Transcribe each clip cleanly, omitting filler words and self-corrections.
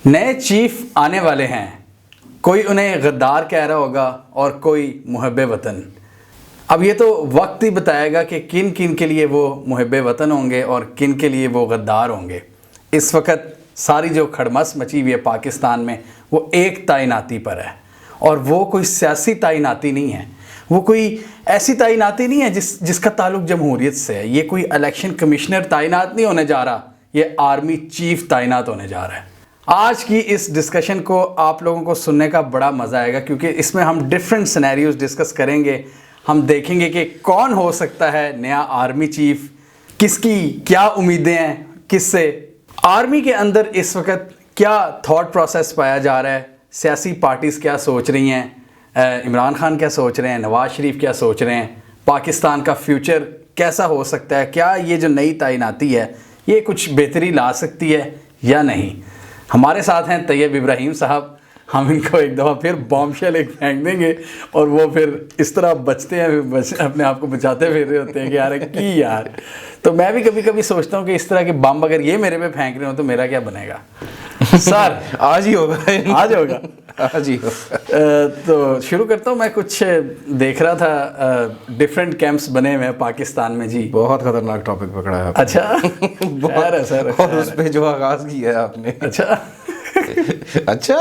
नए चीफ आने वाले हैं, कोई उन्हें गद्दार कह रहा होगा और कोई मुहब्बे वतन। अब ये तो वक्त ही बताएगा कि किन किन के लिए वो मुहब्बे वतन होंगे और किन के लिए वो गद्दार होंगे। इस वक्त सारी जो खड़मस मची हुई है पाकिस्तान में वो एक तैनाती पर है, और वो कोई सियासी तैनाती नहीं है, वो कोई ऐसी तैनाती नहीं है जिसका ताल्लुक जमहूरियत से है। ये कोई इलेक्शन कमिश्नर तैनात नहीं होने जा रहा, ये आर्मी चीफ तैनात होने जा रहा है। आज की इस डिस्कशन को आप लोगों को सुनने का बड़ा मज़ा आएगा, क्योंकि इसमें हम डिफरेंट सिनेरियोज डिस्कस करेंगे। हम देखेंगे कि कौन हो सकता है नया आर्मी चीफ, किसकी क्या उम्मीदें हैं, किससे। आर्मी के अंदर इस वक्त क्या थॉट प्रोसेस पाया जा रहा है, सियासी पार्टीज़ क्या सोच रही हैं, इमरान खान क्या सोच रहे हैं, नवाज़ शरीफ क्या सोच रहे हैं, पाकिस्तान का फ्यूचर कैसा हो सकता है, क्या ये जो नई तैनाती है ये कुछ बेहतरी ला सकती है या नहीं। हमारे साथ हैं तैयब इब्राहिम साहब। हम इनको एक दफ़ा फिर बॉम्बशेल एक फेंक देंगे और वो फिर इस तरह बचते हैं, अपने आप को बचाते फिर रहे होते हैं कि यार की यार। तो मैं भी कभी कभी सोचता हूँ कि इस तरह के बम अगर ये मेरे पे फेंक रहे हो तो मेरा क्या बनेगा। सर आज ही होगा, आज होगा, आज ही होगा। तो शुरू करता हूँ। मैं कुछ देख रहा था, डिफरेंट कैंप्स बने हुए हैं पाकिस्तान में जी। बहुत खतरनाक टॉपिक पकड़ा है आपने। अच्छा बहुत है सर। और उस पे जो आगाज किया है आपने। अच्छा अच्छा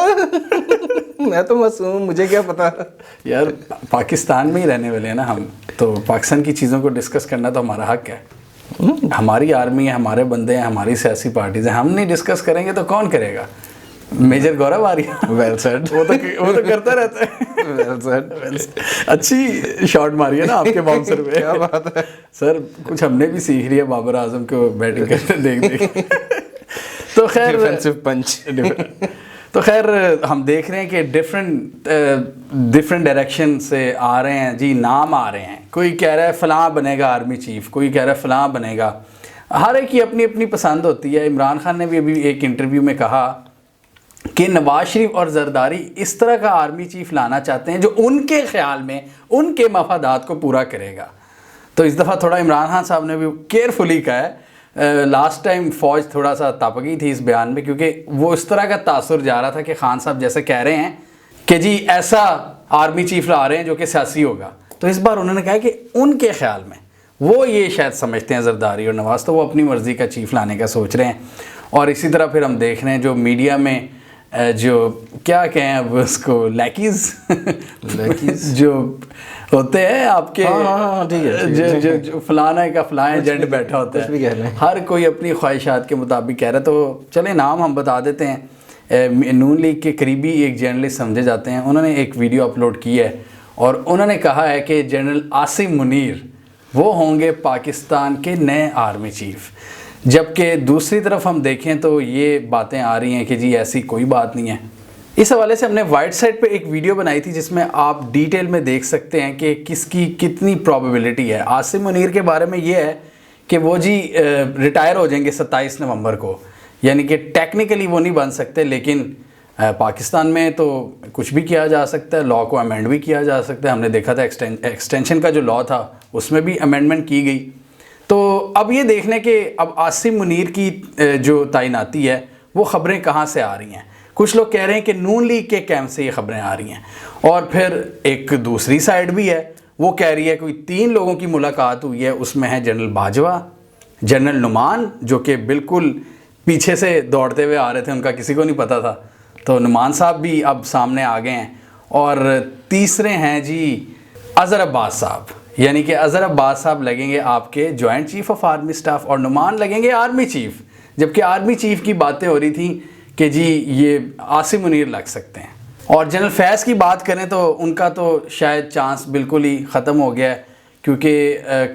मैं तो मासूम, मुझे क्या पता यार। पाकिस्तान में ही रहने वाले हैं ना हम, तो पाकिस्तान की चीज़ों को डिस्कस करना तो हमारा हक है। हमारी आर्मी है, हमारे बंदे हैं, हमारी सियासी पार्टीज हैं। हम नहीं डिस्कस करेंगे तो कौन करेगा। मेजर गौरव आर्या वेल सेड। वो तो करता रहता है। Well said. अच्छी शॉट मारी है ना आपके बाउंसर पे। क्या बात है सर, कुछ हमने भी सीख लिया बाबर आजम को बैटिंग करते देख देख। तो खैर डिफेंसिव पंच। तो खैर हम देख रहे हैं कि डिफरेंट डायरेक्शन से आ रहे हैं जी, नाम आ रहे हैं। कोई कह रहा है फ़लाँ बनेगा आर्मी चीफ, कोई कह रहा है फ़लाँ बनेगा। हर एक की अपनी अपनी पसंद होती है। इमरान खान ने भी अभी एक इंटरव्यू में कहा कि नवाज शरीफ और जरदारी इस तरह का आर्मी चीफ लाना चाहते हैं जो उनके ख्याल में उनके मफादात को पूरा करेगा। तो इस दफ़ा थोड़ा इमरान खान साहब ने भी केयरफुली कहा है। लास्ट टाइम फ़ौज थोड़ा सा तप गई थी इस बयान में, क्योंकि वो इस तरह का तासुर जा रहा था कि खान साहब जैसे कह रहे हैं कि जी ऐसा आर्मी चीफ ला रहे हैं जो कि सियासी होगा। तो इस बार उन्होंने कहा कि उनके ख्याल में वो ये शायद समझते हैं जरदारी और नवाज, तो वो अपनी मर्ज़ी का चीफ लाने का सोच रहे हैं। और इसी तरह फिर हम देख रहे हैं जो मीडिया में जो क्या कहें अब उसको, लैकीज़ जो होते हैं आपके, ठीक है, जो फलाना का फलां एजेंट बैठा होता है, हर कोई अपनी ख्वाहिशात के मुताबिक कह रहा है। तो चले नाम हम बता देते हैं। नून लीग के करीबी एक जर्नलिस्ट समझे जाते हैं, उन्होंने एक वीडियो अपलोड की है और उन्होंने कहा है कि जनरल आसिम मुनीर वो होंगे पाकिस्तान के नए आर्मी चीफ। जबकि दूसरी तरफ हम देखें तो ये बातें आ रही हैं कि जी ऐसी कोई बात नहीं है। इस हवाले से हमने वाइट साइड पे एक वीडियो बनाई थी जिसमें आप डिटेल में देख सकते हैं कि किसकी कितनी प्रोबेबिलिटी है। आसिम मुनीर के बारे में ये है कि वो जी रिटायर हो जाएंगे 27 नवंबर को, यानी कि टेक्निकली वो नहीं बन सकते, लेकिन पाकिस्तान में तो कुछ भी किया जा सकता है, लॉ को अमेंड भी किया जा सकता है। हमने देखा था एक्सटेंशन का जो लॉ था उसमें भी अमेंडमेंट की गई। तो अब ये देखने के अब आसिम मुनीर की जो तैनाती है वो ख़बरें कहाँ से आ रही हैं। कुछ लोग कह रहे हैं कि नून लीग के कैंप से ये ख़बरें आ रही हैं, और फिर एक दूसरी साइड भी है, वो कह रही है कोई 3 लोगों की मुलाकात हुई है। उसमें है जनरल बाजवा, जनरल नुमान जो कि बिल्कुल पीछे से दौड़ते हुए आ रहे थे, उनका किसी को नहीं पता था, तो नुमान साहब भी अब सामने आ गए हैं। और तीसरे हैं जी अज़हर अब्बास साहब, यानी कि अज़हर अब्बास साहब लगेंगे आपके joint chief of army staff और नुमान लगेंगे आर्मी चीफ। जबकि आर्मी चीफ की बातें हो रही थी कि जी ये आसिम मुनीर लग सकते हैं। और जनरल फैज़ की बात करें तो उनका तो शायद चांस बिल्कुल ही ख़त्म हो गया है, क्योंकि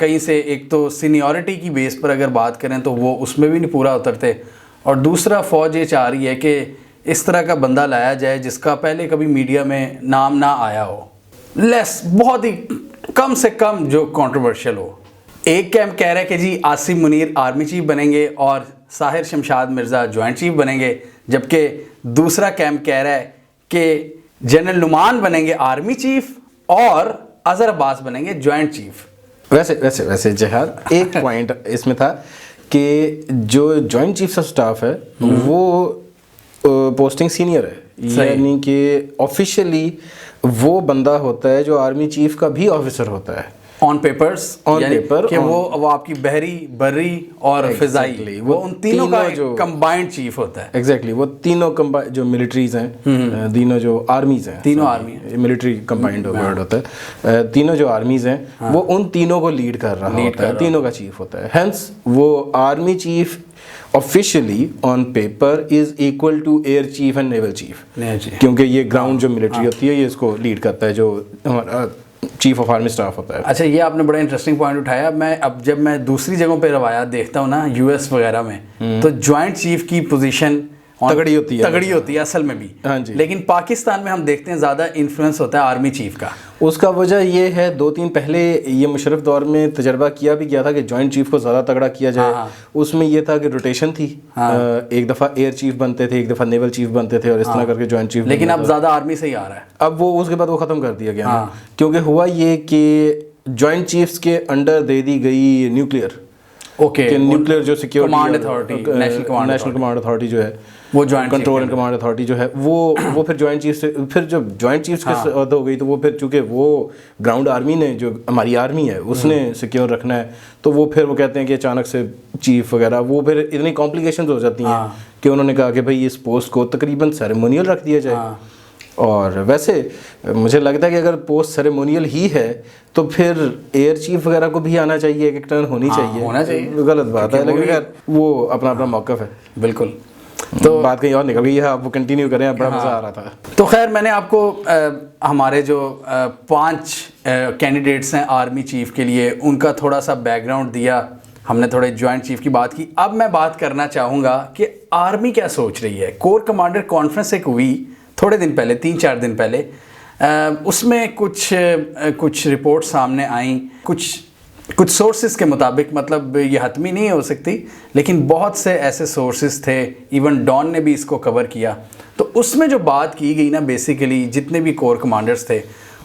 कहीं से एक तो सीनियरिटी की बेस पर अगर बात करें तो वो उसमें भी नहीं पूरा उतरते, और दूसरा फ़ौज ये चाह रही है कि इस तरह का बंदा लाया जाए जिसका पहले कभी मीडिया में नाम ना आया हो, लेस बहुत ही कम से कम जो कंट्रोवर्शियल हो। एक कैंप कह रहा है कि जी आसिम मुनीर आर्मी चीफ बनेंगे और साहिर शमशाद मिर्ज़ा जॉइंट चीफ बनेंगे, जबकि दूसरा कैंप कह रहा है कि जनरल नुमान बनेंगे आर्मी चीफ और अज़हर अब्बास बनेंगे जॉइंट चीफ। वैसे जहाद एक पॉइंट इसमें था कि जो जॉइंट चीफ्स ऑफ स्टाफ है वो पोस्टिंग सीनियर है, यानी कि ऑफिशियली वो बंदा होता है जो आर्मी चीफ का भी ऑफिसर होता है ऑन पेपर्स, ऑन पेपर कि वो आपकी बहरी, बर्री और फिजाई, वो उन तीनों का जो कंबाइंड चीफ होता है। एग्जैक्टली वो तीनों जो मिलिट्रीज हैं, तीनों जो आर्मीज हैं, तीनों आर्मी, मिलिट्री कंबाइंड वर्ड होता है, तीनों जो आर्मीज हैं वो उन तीनों को लीड कर रहा होता है, तीनों का चीफ होता है। हेंस वो army chief officially on paper is equal to air chief and naval chief, क्योंकि ये ग्राउंड जो मिलिट्री होती है ये इसको लीड करता है, जो हमारा चीफ ऑफ आर्मी स्टाफ होता है। अच्छा, ये आपने बड़ा इंटरेस्टिंग पॉइंट उठाया। मैं अब जब मैं दूसरी जगहों पे रवायात देखता हूँ ना, यूएस वगैरह में, तो जॉइंट चीफ की पोजीशन तगड़ी होती है असल में भी। हाँ जी। लेकिन पाकिस्तान में हम देखते हैं ज़्यादा इन्फ्लुएंस होता है आर्मी चीफ का। उसका वजह ये है, 2-3 पहले ये मुशर्रफ दौर में तजर्बा किया भी गया था कि जॉइंट चीफ को ज़्यादा तगड़ा किया जाए। उसमें ये था कि रोटेशन थी, एक दफ़ा एयर चीफ बनते थे, एक दफ़ा नेवल चीफ बनते थे, और इस तरह करके जॉइंट चीफ। लेकिन अब ज़्यादा आर्मी से ही आ रहा है। अब वो उसके बाद वो ख़त्म कर दिया गया, क्योंकि हुआ ये कि जॉइंट चीफ्स के अंडर दे दी गई न्यूक्लियर, न्यूक्लियर जो security command authority, national command authority जो है, वो joint control and command authority जो है, वो फिर जॉइंट चीफ से, फिर जब जॉइंट चीफ्स के साथ हो गई तो वो फिर चूंकि वो ग्राउंड आर्मी ने, जो हमारी आर्मी है, उसने सिक्योर रखना है, तो वो फिर वो कहते हैं कि अचानक से चीफ वगैरह, वो फिर इतनी कॉम्प्लिकेशंस हो जाती हैं कि उन्होंने कहा कि भाई इस पोस्ट को तकरीबन सेरेमोनियल रख दिया जाए। और वैसे मुझे लगता है कि अगर पोस्ट सेरेमोनियल ही है तो फिर एयर चीफ वगैरह को भी आना चाहिए, एक टर्न होना चाहिए। गलत बात है, लेकिन यार वो अपना अपना मौक़िफ़ है। बिल्कुल। तो बात कहीं और निकल गई है, आप वो कंटिन्यू करें, बड़ा मज़ा आ रहा था। तो खैर, मैंने आपको हमारे जो 5 कैंडिडेट्स हैं आर्मी चीफ के लिए, उनका थोड़ा सा बैकग्राउंड दिया, हमने थोड़े जॉइंट चीफ की बात की। अब मैं बात करना चाहूँगा कि आर्मी क्या सोच रही है। कोर कमांडर कॉन्फ्रेंस एक हुई थोड़े दिन पहले, 3-4 दिन पहले, उसमें कुछ रिपोर्ट सामने आई, कुछ सोर्सेज के मुताबिक, मतलब ये हतमी नहीं हो सकती, लेकिन बहुत से ऐसे सोर्सेज थे, इवन डॉन ने भी इसको कवर किया। तो उसमें जो बात की गई ना, बेसिकली जितने भी कोर कमांडर्स थे,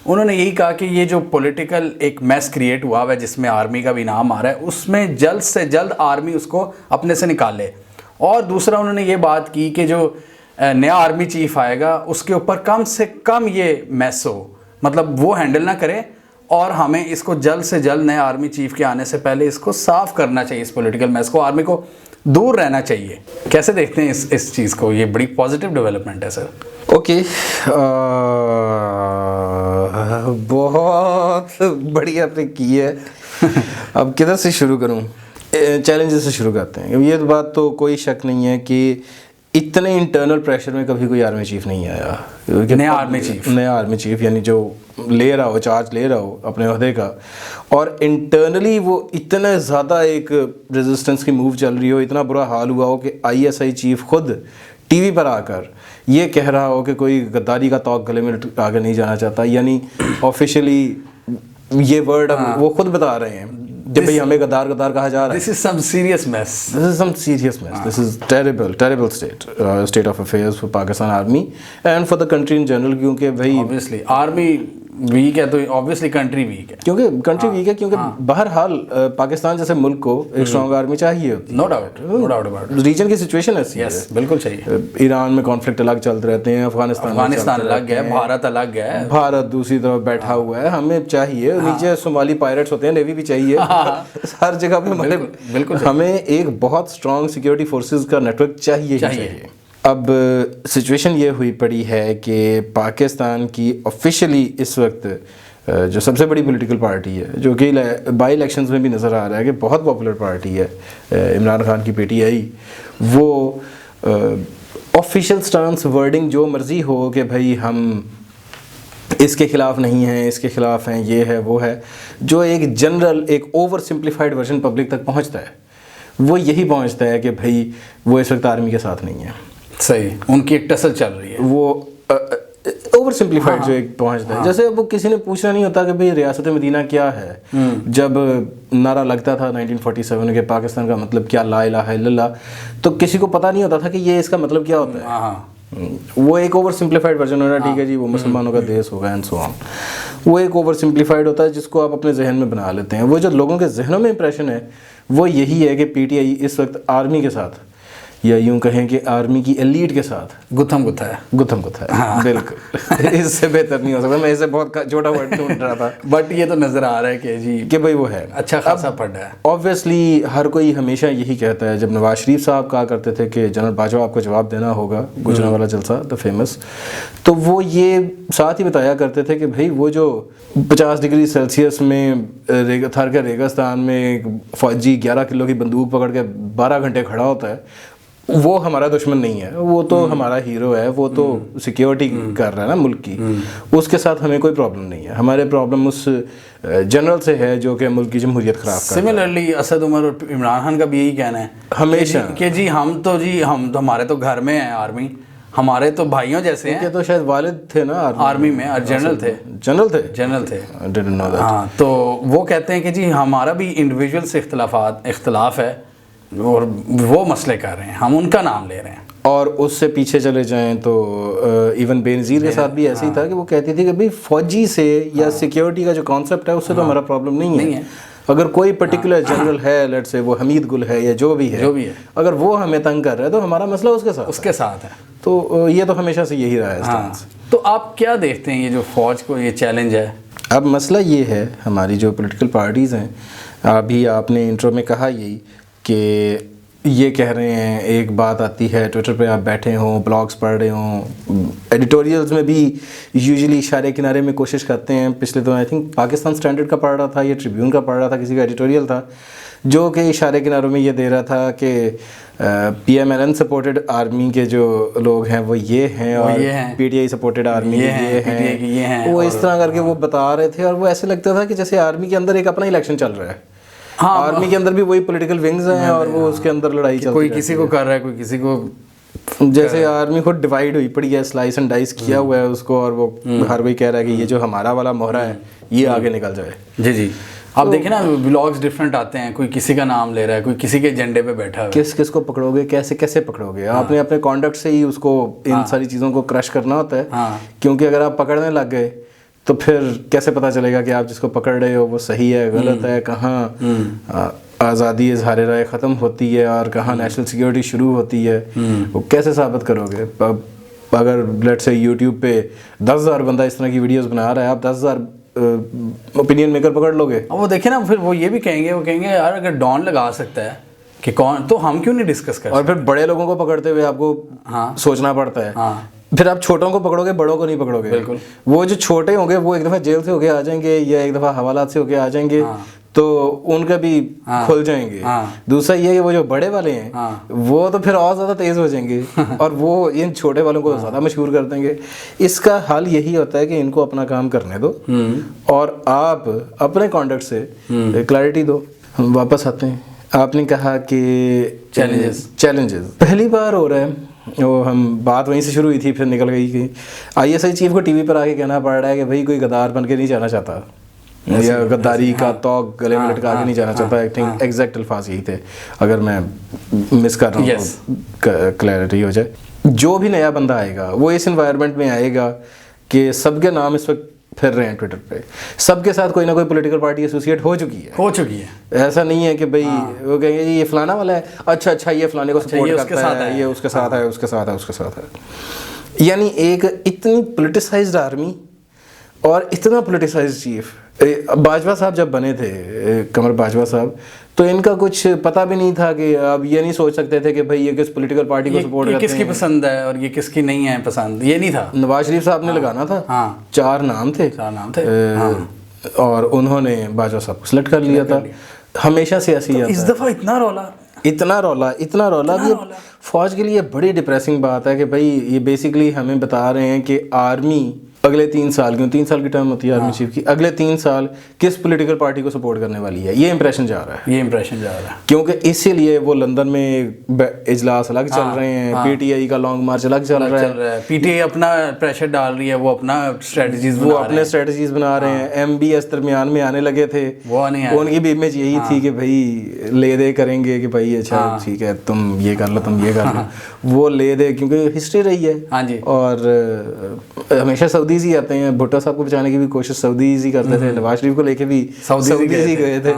उन्होंने यही कहा कि ये जो पॉलिटिकल एक मैस क्रिएट हुआ है जिसमें आर्मी का भी नाम आ रहा है, उसमें जल्द से जल्द आर्मी उसको अपने से निकाले। और दूसरा उन्होंने ये बात की कि जो नया आर्मी चीफ आएगा उसके ऊपर कम से कम ये मैस हो, मतलब वो हैंडल ना करे, और हमें इसको जल्द से जल्द नए आर्मी चीफ के आने से पहले इसको साफ करना चाहिए, इस पॉलिटिकल मैस को, आर्मी को दूर रहना चाहिए। कैसे देखते हैं इस चीज़ को? ये बड़ी पॉजिटिव डेवलपमेंट है सर। ओके, बहुत बढ़िया आपने की है। अब किधर से शुरू करूं? चैलेंजेस से शुरू करते हैं। ये बात तो कोई शक नहीं है कि इतने इंटरनल प्रेशर में कभी कोई आर्मी चीफ नहीं आया, नया आर्मी चीफ यानी जो ले रहा हो, चार्ज ले रहा हो अपने ओहदे का, और इंटरनली वो इतना ज़्यादा एक रेजिस्टेंस की मूव चल रही हो, इतना बुरा हाल हुआ हो कि ISI चीफ खुद टीवी पर आकर ये कह रहा हो कि कोई गद्दारी का तौक गले में आगे नहीं जाना चाहता, यानी ऑफिशियली ये वर्ड वो खुद बता रहे हैं जब भाई हमें गद्दार कहा जा रहा है। This is some serious mess. This is terrible state of affairs for Pakistan Army and for the country in general, क्योंकि भाई obviously आर्मी वीक है तो ऑब्वियसली कंट्री वीक है, क्योंकि कंट्री वीक है, क्योंकि बहरहाल पाकिस्तान जैसे मुल्क को एक स्ट्रॉन्ग आर्मी चाहिए होती है। नो डाउट अबाउट रीजन की सिचुएशन ऐसी है। बिल्कुल चाहिए। ईरान में कॉन्फ्लिक्ट अलग चलते रहते हैं, अफगानिस्तान अलग है, भारत अलग है, भारत दूसरी तरफ बैठा हुआ है। हमें चाहिए, नीचे सोमाली पायरेट्स होते हैं, नेवी भी चाहिए, हर जगह पे बिल्कुल हमें एक बहुत स्ट्रॉन्ग सिक्योरिटी फोर्सेज का नेटवर्क चाहिए। अब सिचुएशन ये हुई पड़ी है कि पाकिस्तान की ऑफिशियली इस वक्त जो सबसे बड़ी पॉलिटिकल पार्टी है, जो कि बाई इलेक्शंस में भी नज़र आ रहा है कि बहुत पॉपुलर पार्टी है, इमरान खान की PTI, वो ऑफिशियल स्टांस वर्डिंग जो मर्ज़ी हो कि भाई हम इसके ख़िलाफ़ नहीं हैं, इसके ख़िलाफ़ हैं, ये है वो है, जो एक जनरल एक ओवर सिंप्लीफाइड वर्जन पब्लिक तक पहुंचता है, वो यही पहुंचता है कि भाई वो इस वक्त आर्मी के साथ नहीं है। सही, उनकी एक टसल चल रही है, वो ओवर सिंप्लीफाइड जो एक पहुंचता है। जैसे वो किसी ने पूछना नहीं होता कि भाई रियासत मदीना क्या है, जब नारा लगता था 1947 के पाकिस्तान का मतलब क्या, ला इलाहा इल्लल्लाह, तो किसी को पता नहीं होता था कि ये इसका मतलब क्या होता है। वो एक ओवर सिंप्लीफाइड वर्जन होना, ठीक है जी, वो मुसलमानों का देश होगा एंड सो ऑन, वो एक ओवर सिंप्लीफाइड होता है जिसको आप अपने जहन में बना लेते हैं। वो जो लोगों के जहनों में इंप्रेशन है वो यही है कि PTI इस वक्त आर्मी के साथ, या यूं कहें कि आर्मी की एलीट के साथ गुत्थम गुत्था है। गुत्थम गुत्था है। बिल्कुल इससे बेहतर नहीं हो सकता। मैं इसे बहुत छोटा वर्ड ढूंढ रहा था बट ये तो नज़र आ रहा है कि जी कि भाई वो है अच्छा खासा पढ़ा है। ऑब्वियसली हर कोई हमेशा यही कहता है, जब नवाज शरीफ साहब कहा करते थे कि जनरल बाजवा आपको जवाब देना होगा, गुजरांवाला जलसा द फेमस, तो वो ये साथ ही बताया करते थे कि भाई वो जो 50 डिग्री सेल्सियस में थर के रेगिस्तान में एक फौजी 11 किलो की बंदूक पकड़ के 12 घंटे खड़ा होता है, वो हमारा दुश्मन नहीं है, वो तो हमारा हीरो है, वो तो सिक्योरिटी कर रहा है ना मुल्क की, उसके साथ हमें कोई प्रॉब्लम नहीं है। हमारे प्रॉब्लम उस जनरल से है जो कि मुल्क की जमहूरियत खराब कर रहा है। सिमिलरली असद उमर और इमरान खान का भी यही कहना है हमेशा कि जी हम तो हमारे तो घर में है आर्मी, हमारे तो भाइयों जैसे हैं। तो शायद वालिद थे ना आर्मी में और जनरल थे। जनरल थे I didn't know that. हाँ, तो वो कहते हैं कि जी हमारा भी इंडिविजुअल से इख्तलाफ है और वो मसले कर रहे हैं, हम उनका नाम ले रहे हैं। और उससे पीछे चले जाएं तो इवन बेनज़ीर के साथ भी ऐसे ही था कि वो कहती थी कि भाई फौजी से या सिक्योरिटी का जो कॉन्सेप्ट है उससे तो हमारा प्रॉब्लम नहीं है। अगर कोई पर्टिकुलर जनरल है, लेट्स से वो हमीद गुल है या जो भी है, अगर वो हमें तंग कर रहा है तो हमारा मसला उसके साथ है। तो ये तो हमेशा से यही रहा है स्टांस। तो आप क्या देखते हैं ये जो फौज को ये चैलेंज है? अब मसला ये है, हमारी जो पॉलिटिकल पार्टीज़ हैं, अभी आपने इंट्रो में कहा यही कि ये कह रहे हैं, एक बात आती है ट्विटर पे आप बैठे हों, ब्लॉग्स पढ़ रहे हों, एडिटोरियल्स में भी यूजुअली इशारे किनारे में कोशिश करते हैं। पिछले तो आई थिंक पाकिस्तान स्टैंडर्ड का पढ़ रहा था या ट्रिब्यून का पढ़ रहा था, किसी का एडिटोरियल था जो कि इशारे किनारों में ये दे रहा था कि PMLN सपोर्टेड आर्मी के जो लोग हैं वो ये हैं और PTI सपोर्टेड आर्मी ये हैं, वो इस तरह करके वो बता रहे थे। और वो ऐसे लगता था कि जैसे आर्मी के अंदर एक अपना इलेक्शन चल रहा है। हाँ, आर्मी के अंदर भी वही पॉलिटिकल विंग्स हैं और वो उसके अंदर लड़ाई चल रही है, कोई किसी को कर रहा है, कोई किसी को, जैसे आर्मी खुद डिवाइड हुई पड़ी है, स्लाइस एंड डाइस किया हुआ है उसको, और वो हर कोई कह रहा है कि ये जो हमारा वाला मोहरा है ये आगे निकल जाए। जी आप देखें ना, ब्लॉग्स डिफरेंट आते हैं, कोई किसी का नाम ले रहा है, कोई किसी के एजेंडे पे बैठा है। किस को पकड़ोगे, कैसे पकड़ोगे? आपने अपने कॉन्डक्ट से ही उसको इन सारी चीज़ों को क्रश करना होता है, क्योंकि अगर आप पकड़ने लग गए तो फिर कैसे पता चलेगा कि आप जिसको पकड़ रहे हो वो सही है, गलत है, कहाँ आज़ादी इज़हार राय ख़त्म होती है और कहाँ नेशनल सिक्योरिटी शुरू होती है, वो कैसे साबित करोगे? अगर लेट से यूट्यूब पे 10,000 बंदा इस तरह की वीडियोस बना रहा है, आप 10,000 ओपिनियन मेकर पकड़ लोगे? वो देखे ना, फिर वो ये भी कहेंगे, वो कहेंगे यार अगर डॉन लगा सकता है कि कौन, तो हम क्यों नहीं डिस्कस कर। और फिर बड़े लोगों को पकड़ते हुए आपको सोचना पड़ता है। फिर आप छोटों को पकड़ोगे, बड़ों को नहीं पकड़ोगे। बिल्कुल। वो जो छोटे होंगे वो एक दफ़ा जेल से होके आ जाएंगे या एक दफ़ा हवालात से होके आ जाएंगे, तो उनका भी खुल जाएंगे। दूसरा ये है कि वो जो बड़े वाले हैं वो तो फिर और ज़्यादा तेज़ हो जाएंगे और वो इन छोटे वालों को ज़्यादा मशहूर कर देंगे। इसका हल यही होता है कि इनको अपना काम करने दो और आप अपने कॉन्डक्ट से क्लैरिटी दो। हम वापस आते हैं, आपने कहा कि चैलेंजेस पहली बार हो रहा है, वो हम बात वहीं से शुरू हुई थी फिर निकल गई कि ISI चीफ को टीवी पर आके कहना पड़ रहा है कि भाई कोई गद्दार बन के नहीं जाना चाहता या गद्दारी का तौक गले में लटका के नहीं जाना चाहता। आई थिंक एग्जैक्ट अल्फाज यही थे, अगर मैं मिस कर रहा हूँ तो क्लैरिटी हो जाए। जो भी नया बंदा आएगा वो इस एनवायरनमेंट में आएगा कि सबके नाम इस वक्त फिर रहे हैं ट्विटर पे, सबके साथ कोई ना कोई पॉलिटिकल पार्टी एसोसिएट हो चुकी है। ऐसा नहीं है कि भाई वो कहेंगे ये फलाना वाला है, अच्छा ये फलाने को सपोर्ट करता है, ये उसके साथ है। यानी एक इतनी पोलिटिसाइज्ड आर्मी और इतना पोलिटिसाइज्ड चीफ। बाजवा साहब जब बने थे, कमर बाजवा साहब, तो इनका कुछ पता भी नहीं था कि अब ये नहीं सोच सकते थे कि भाई ये किस पॉलिटिकल पार्टी को सपोर्ट करते हैं, किसकी पसंद है और ये किसकी नहीं है पसंद, ये नहीं था। नवाज शरीफ साहब ने लगाना था, 4 नाम थे और उन्होंने बाजवा साहब को सिलेक्ट कर लिया था। हमेशा से ऐसी इस दफ़ा इतना रौला भी फौज के लिए बड़ी डिप्रेसिंग बात है कि भाई ये बेसिकली हमें बता रहे हैं कि आर्मी अगले 3 साल, क्यों 3 साल की टर्म होती है आर्मी चीफ की, अगले 3 साल किस पॉलिटिकल पार्टी को सपोर्ट करने वाली है, ये इंप्रेशन जा रहा है। क्योंकि इसीलिए वो लंदन में इजलास अलग चल रहे हैं, PTI का लॉन्ग मार्च अलग चल रहा है। PTI अपना प्रेशर डाल रही है, वो अपना स्ट्रेटजीज बना रहे हैं। MBS दरमियान में आने लगे थे, उनकी भी इमेज यही थी कि भाई ले दे करेंगे कि भाई अच्छा ठीक है तुम ये कर लो, तुम ये कर लो, वो ले दे, क्योंकि हिस्ट्री रही है। और हमेशा सऊदीज ही आते हैं। भुट्टो साहब को बचाने की भी कोशिश सऊदीज ही करते थे, नवाज शरीफ को लेके भी सऊदीज ही गए थे।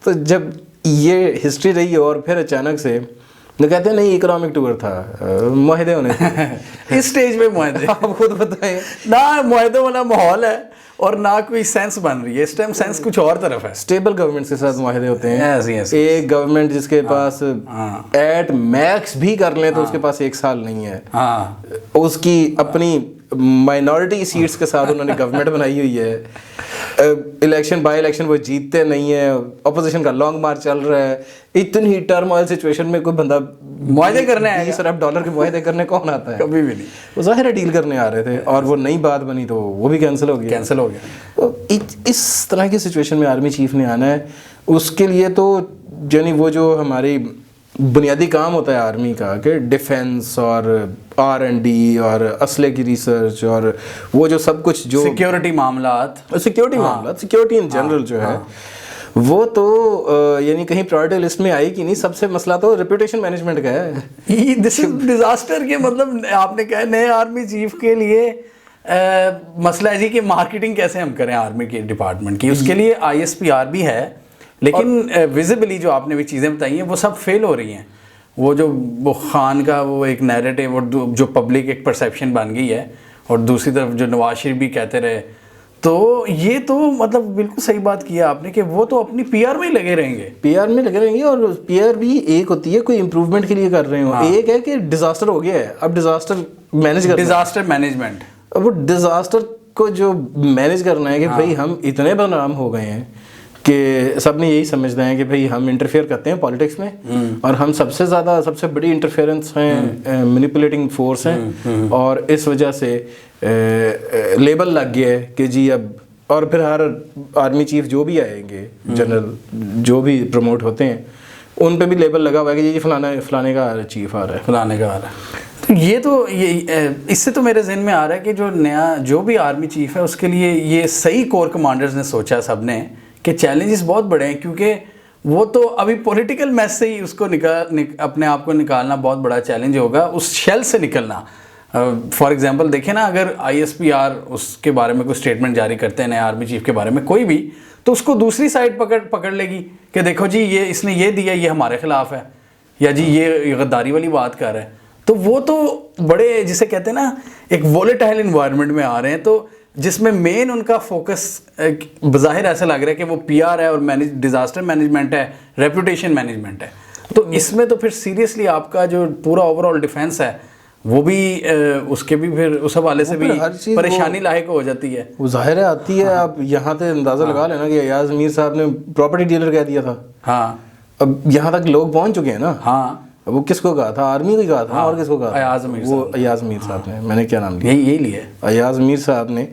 तो जब ये हिस्ट्री रही है और फिर अचानक से न कहते हैं नहीं इकोनॉमिक टूर था, मुआहदे होने थे। इस स्टेज पे मुआहदे आप खुद बताएं ना, मुआहदों वाला माहौल है और ना कोई सेंस बन रही है इस टाइम, सेंस कुछ और तरफ है। स्टेबल गवर्नमेंट के साथ मुआहदे होते हैं। yes. एक गवर्नमेंट जिसके पास एट मैक्स भी कर लें तो उसके पास 1 साल नहीं है, उसकी अपनी माइनॉरिटी सीट्स के साथ उन्होंने गवर्नमेंट बनाई हुई है, इलेक्शन बाय इलेक्शन वो जीतते नहीं है, अपोजिशन का लॉन्ग मार्च चल रहा है, इतनी टर्मोइल सिचुएशन में कोई बंदा मुआहदे करने आएगा? 20 अरब डॉलर के मुआहदे करने कौन आता है? कभी भी नहीं। वो जाहिर है डील करने आ रहे थे और वो नई बात बनी तो वो भी कैंसिल हो गया। तो इस तरह की सिचुएशन में आर्मी चीफ ने आना है, उसके लिए तो यानी वो जो हमारी बुनियादी काम होता है आर्मी का कि डिफेंस और R&D और असले की रिसर्च और वो जो सब कुछ जो सिक्योरिटी मामलात, सिक्योरिटी इन जनरल जो है वो तो यानी कहीं प्रायोरिटी लिस्ट में आई कि नहीं। सबसे मसला तो रेपुटेशन मैनेजमेंट का है। दिस इज डिजास्टर के मतलब आपने कहा नए आर्मी चीफ के लिए मसला है जी कि मार्केटिंग कैसे हम करें आर्मी के डिपार्टमेंट की, उसके लिए ISPR भी है, लेकिन विजिबली जो आपने भी चीज़ें बताई हैं वो सब फेल हो रही हैं। वो खान का वो एक नैरेटिव और जो पब्लिक एक परसेप्शन बन गई है, और दूसरी तरफ जो नवाज शरीफ भी कहते रहे, तो ये तो मतलब बिल्कुल सही बात किया आपने कि वो तो अपनी PR में ही लगे रहेंगे। और PR भी एक होती है कोई इंप्रूवमेंट के लिए कर रहे हो, एक है कि डिजास्टर हो गया है, अब डिजास्टर मैनेजमेंट, अब वो डिजास्टर को जो मैनेज करना है कि भाई हम इतने बदनाम हो गए हैं कि सब ने यही समझना है कि भाई हम इंटरफेयर करते हैं पॉलिटिक्स में और हम सबसे बड़ी इंटरफेरेंस हैं, मैनिपुलेटिंग फोर्स हैं, और इस वजह से लेबल लग गया है कि जी अब, और फिर हर आर्मी चीफ जो भी आएंगे, जनरल जो भी प्रमोट होते हैं, उन पे भी लेबल लगा हुआ है कि जी फलाने का चीफ आ रहा है, तो ये इससे तो मेरे जहन में आ रहा है कि जो भी आर्मी चीफ है उसके लिए ये सही कोर कमांडर्स ने सोचा सबने कि चैलेंजेस बहुत बड़े हैं, क्योंकि वो तो अभी पॉलिटिकल मैस से ही उसको अपने आप को निकालना बहुत बड़ा चैलेंज होगा, उस शेल से निकलना। फॉर एग्जांपल देखें ना, अगर ISPR उसके बारे में कोई स्टेटमेंट जारी करते हैं नए आर्मी चीफ के बारे में कोई भी, तो उसको दूसरी साइड पकड़ लेगी कि देखो जी ये इसने ये दिया, ये हमारे खिलाफ है, या जी ये गद्दारी वाली बात कर रहा है। तो वो तो बड़े जिसे कहते हैं ना एक वोलेटाइल इन्वायरमेंट में आ रहे हैं, तो जिसमें मेन उनका फोकस बज़ाहिर ऐसा लग रहा है कि वो PR है और डिज़ास्टर मैनेजमेंट है, रेपुटेशन मैनेजमेंट है। तो इसमें तो फिर सीरियसली आपका जो पूरा ओवरऑल डिफेंस है वो भी उसके भी फिर उस हवाले से भी परेशानी लायक हो जाती है। वो जाहिर है आती है। आप यहाँ से अंदाज़ा लगा लेना कि अयाज मीर साहब ने प्रॉपर्टी डीलर कह दिया था। हाँ, अब यहाँ तक लोग पहुँच चुके हैं ना। हाँ, वो किसको कहा था? आर्मी को ही कहा था। और किसको कहा था? अयाज मीर साहब ने। मैंने क्या नाम लिया? यही लिया अयाज मीर साहब ने।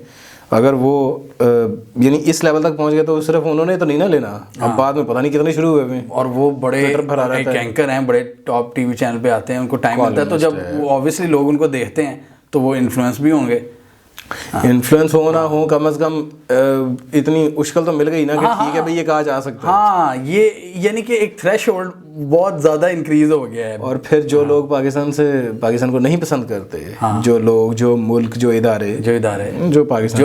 अगर वो यानी इस लेवल तक पहुंच गए तो सिर्फ उन्होंने तो नहीं ना लेना। अब बाद में पता नहीं कितने शुरू हुए हैं। और वो बड़े एक एंकर हैं, बड़े टॉप TV चैनल पे आते हैं, उनको टाइम मिलता है, तो जब ऑब्वियसली लोग उनको देखते हैं तो वो इन्फ्लुएंस भी होंगे। इन्फ्लुएंस हो ना हो, कम से कम इतनी मुश्किल तो मिल गई ना कि ठीक है भाई ये कहा जा सकता है। हाँ, ये यानी कि एक थ्रेशोल्ड बहुत ज़्यादा इंक्रीज हो गया है। और फिर जो लोग पाकिस्तान को नहीं पसंद करते, जो लोग, जो मुल्क, जो इदारे जो पाकिस्तान,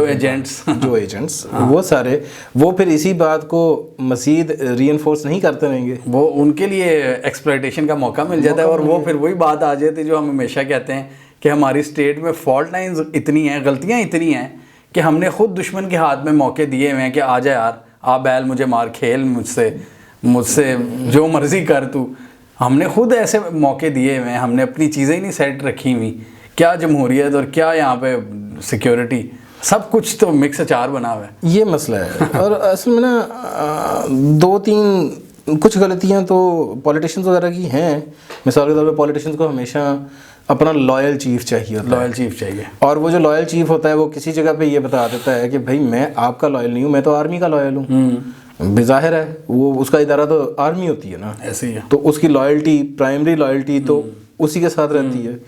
जो एजेंट्स वो सारे, वो फिर इसी बात को मज़ीद रीइंफोर्स नहीं करते रहेंगे। वो उनके लिए एक्सप्लॉयटेशन का मौका मिल जाता है। और वो फिर वही बात आ जाती है जो हम हमेशा कहते हैं कि हमारी स्टेट में फॉल्ट लाइन्स इतनी हैं, गलतियाँ इतनी हैं कि हमने खुद दुश्मन के हाथ में मौके दिए हुए हैं कि आ जा यार, आ बैल मुझे मार, खेल मुझसे जो मर्जी कर तू। हमने खुद ऐसे मौके दिए हुए हैं, हमने अपनी चीज़ें ही नहीं सेट रखी हुई। क्या जमहूरियत और क्या यहाँ पे सिक्योरिटी, सब कुछ तो मिक्स अचार बना हुआ है। ये मसला है। और असल में ना 2-3 कुछ गलतियाँ तो पॉलिटिशियंस वगैरह की हैं। मिसाल के तौर पर पॉलिटिशियंस को हमेशा अपना लॉयल चीफ चाहिए। और वो जो लॉयल चीफ होता है वो किसी जगह पे ये बता देता है कि भाई मैं आपका लॉयल नहीं हूँ, मैं तो आर्मी का लॉयल हूँ। बेज़ाहिर है वो, उसका इदारा तो आर्मी होती है ना, ऐसे ही है। तो उसकी लॉयल्टी, प्राइमरी लॉयल्टी तो उसी के साथ रहती है।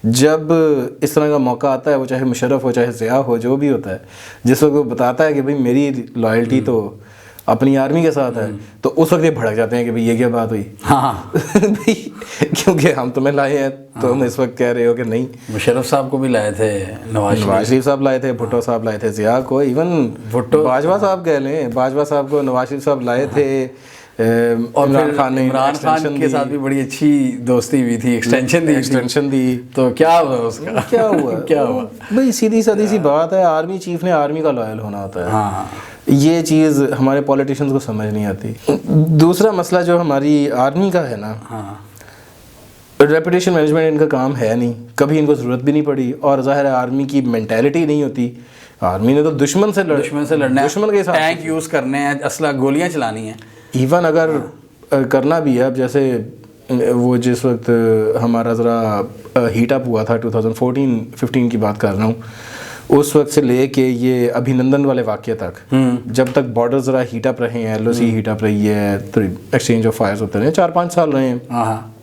जब इस तरह का मौका आता है, वो चाहे मुशर्रफ हो चाहे ज़िया हो, जो भी होता है, जिस वक्त वो बताता है कि भाई मेरी लॉयल्टी तो अपनी आर्मी के साथ है, तो उस वक्त ये भड़क जाते हैं कि भाई ये क्या बात हुई। हाँ भाई क्योंकि हम तुम्हें लाए हैं, तो हम इस वक्त कह रहे हो कि नहीं। मुशर्रफ साहब को भी लाए थे, नवाज शरीफ साहब लाए थे, भुट्टो साहब लाए थे, ज़िया को, इवन भुट्टो, बाजवा साहब कह लें, बाजवा साहब को नवाज शरीफ साहब लाए थे, और इमरान खान ने इमरान खान के साथ भी बड़ी अच्छी दोस्ती हुई थी, एक्सटेंशन दी तो क्या हुआ उसका? क्या हुआ क्या हुआ भाई? सीधी सादी सी बात है, आर्मी चीफ ने आर्मी का लॉयल होना होता है। हाँ, ये चीज़ हमारे पॉलिटिशियंस को समझ नहीं आती। दूसरा मसला जो हमारी आर्मी का है ना, हाँ, रेपुटेशन मैनेजमेंट इनका काम है नहीं, कभी इनको ज़रूरत भी नहीं पड़ी, और ज़ाहिर है आर्मी की मेंटालिटी नहीं होती। आर्मी ने तो दुश्मन से लड़ना है, दुश्मन के साथ टैंक यूज़ करने हैं, असला गोलियां चलानी है। इवन अगर करना भी है, अब जैसे वो जिस वक्त हमारा ज़रा हीट अप हुआ था 2014-15 की बात कर रहा हूँ, उस वक्त से लेके ये अभिनंदन वाले वाक़ये तक, जब तक बॉर्डर ज़रा हीट अप रहे हैं, LOC हीट अप रही है, तो एक्सचेंज ऑफ फायर्स होते रहे, 4-5 साल रहे हैं। हाँ,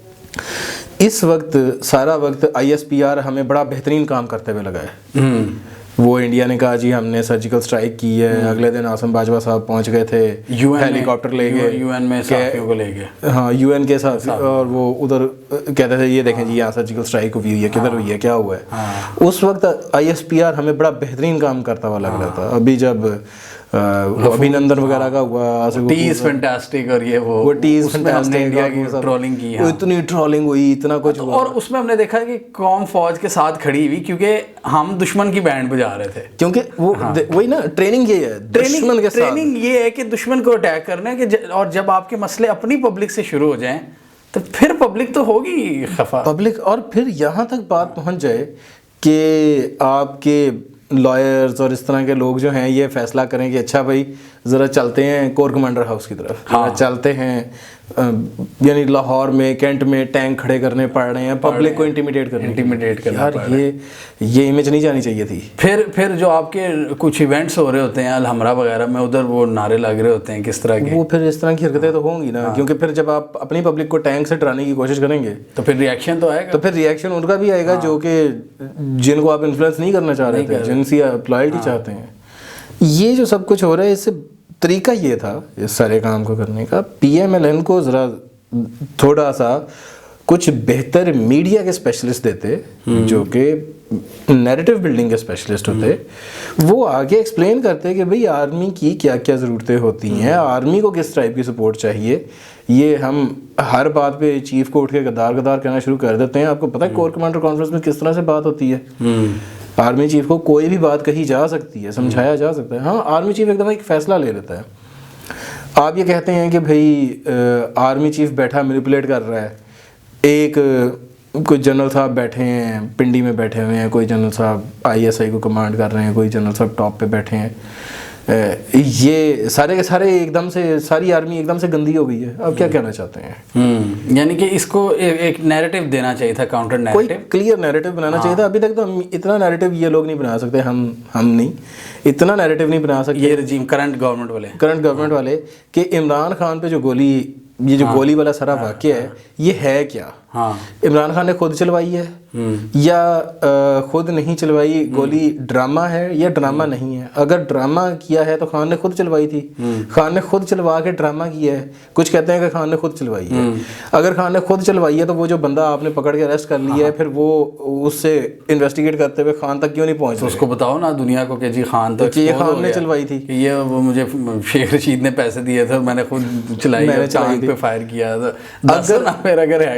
इस वक्त सारा वक्त ISPR हमें बड़ा बेहतरीन काम करते हुए लगा है। वो इंडिया ने कहा जी हमने सर्जिकल स्ट्राइक की है, अगले दिन आसम बाजवा साहब पहुंच गए थे, हेलीकॉप्टर ले गए, UN में साथियों को ले गए, हाँ UN के साथ, और वो उधर कहते थे ये देखें जी यहाँ सर्जिकल स्ट्राइक हुई है, किधर हुई है, क्या हुआ है। उस वक्त ISPR हमें बड़ा बेहतरीन काम करता हुआ लग रहा था। अभी जब अभिनंदन वगैरह का हुआ, टीज फैंटास्टिक, और ये वो टीज फैंटास्टिक, इंडिया की ट्रोलिंग की, इतनी ट्रोलिंग हुई, इतना कुछ हुआ, और उसमें हमने देखा कि कौम फौज के साथ खड़ी हुई, क्योंकि हम दुश्मन की बैंड बजा रहे थे, क्योंकि वो वही ना, ट्रेनिंग ये है, दुश्मन के साथ ट्रेनिंग ये है कि दुश्मन को अटैक करना है कि और जब आपके मसले अपनी पब्लिक से शुरू हो जाएं तो फिर पब्लिक तो होगी खफा, पब्लिक, और फिर यहाँ तक बात पहुँच जाए कि आपके लॉयर्स और इस तरह के लोग जो हैं ये फैसला करें कि अच्छा भाई ज़रा चलते हैं कोर कमांडर हाउस की तरफ, हाँ, चलते हैं, यानी लाहौर में, कैंट में टैंक खड़े करने पड़ रहे हैं, पब्लिक को इंटिमिडेट करना यार, ये इमेज नहीं जानी चाहिए थी। फिर जो आपके कुछ इवेंट्स हो रहे होते हैं अलहमरा वगैरह में, उधर वो नारे लग रहे होते हैं किस तरह के, वो फिर इस तरह की हरकतें तो होंगी ना, क्योंकि फिर जब आप अपनी पब्लिक को टैंक से डराने की कोशिश करेंगे तो फिर रिएक्शन तो आएगा, तो फिर रिएक्शन उनका भी आएगा, जो कि जिनको आप इन्फ्लुएंस नहीं करना चाह रहे थे, जिनसी आप लॉयल्टी चाहते हैं। ये जो सब कुछ हो रहा है, इससे तरीका ये था इस सारे काम को करने का, PMLN को ज़रा थोड़ा सा कुछ बेहतर मीडिया के स्पेशलिस्ट देते, जो कि नैरेटिव बिल्डिंग के स्पेशलिस्ट होते, वो आगे एक्सप्लेन करते कि भाई आर्मी की क्या क्या ज़रूरतें होती हैं, आर्मी को किस टाइप की सपोर्ट चाहिए। ये हम हर बात पे चीफ को उठ के गद्दार कहना शुरू कर देते हैं। आपको पता है कोर कमांडर कॉन्फ्रेंस में किस तरह से बात होती है? आर्मी चीफ को कोई भी बात कही जा सकती है, समझाया जा सकता है। हाँ, आर्मी चीफ एकदम एक फ़ैसला ले लेता है। आप ये कहते हैं कि भाई आर्मी चीफ बैठा मैनिपुलेट कर रहा है, एक कोई जनरल साहब बैठे हैं पिंडी में बैठे हुए हैं, कोई जनरल साहब ISI को कमांड कर रहे हैं, कोई जनरल साहब टॉप पे बैठे हैं, ये सारे के सारे एकदम से सारी आर्मी एकदम से गंदी हो गई है। अब क्या कहना चाहते हैं? यानी कि इसको एक नैरेटिव देना चाहिए था, काउंटर नैरेटिव, कोई क्लियर नैरेटिव बनाना चाहिए था। अभी तक तो हम इतना नैरेटिव ये लोग नहीं बना सकते, हम नहीं इतना नैरेटिव नहीं बना सकते, ये रजीम करंट गवर्नमेंट वाले कि इमरान खान पे जो गोली, ये जो गोली वाला सारा वाक़या है, ये है क्या? इमरान खान ने खुद चलवाई है या खुद नहीं चलवाई? गोली ड्रामा है या ड्रामा नहीं है? अगर ड्रामा किया है तो खान ने खुद चलवाई थी, खान ने खुद चलवा के ड्रामा किया है। कुछ कहते हैं कि खान ने खुद चलवाई है। अगर खान ने खुद चलवाई है तो वो जो बंदा आपने पकड़ के अरेस्ट कर लिया है, फिर वो उससे इन्वेस्टिगेट करते हुए खान तक क्यों नहीं पहुंचे? उसको बताओ ना दुनिया को कि जी खान तो ये खान ने चलवाई थी, ये वो मुझे शेख रशीद ने पैसे दिए थे, मैंने खुद चलाई, टांग पे फायर किया था।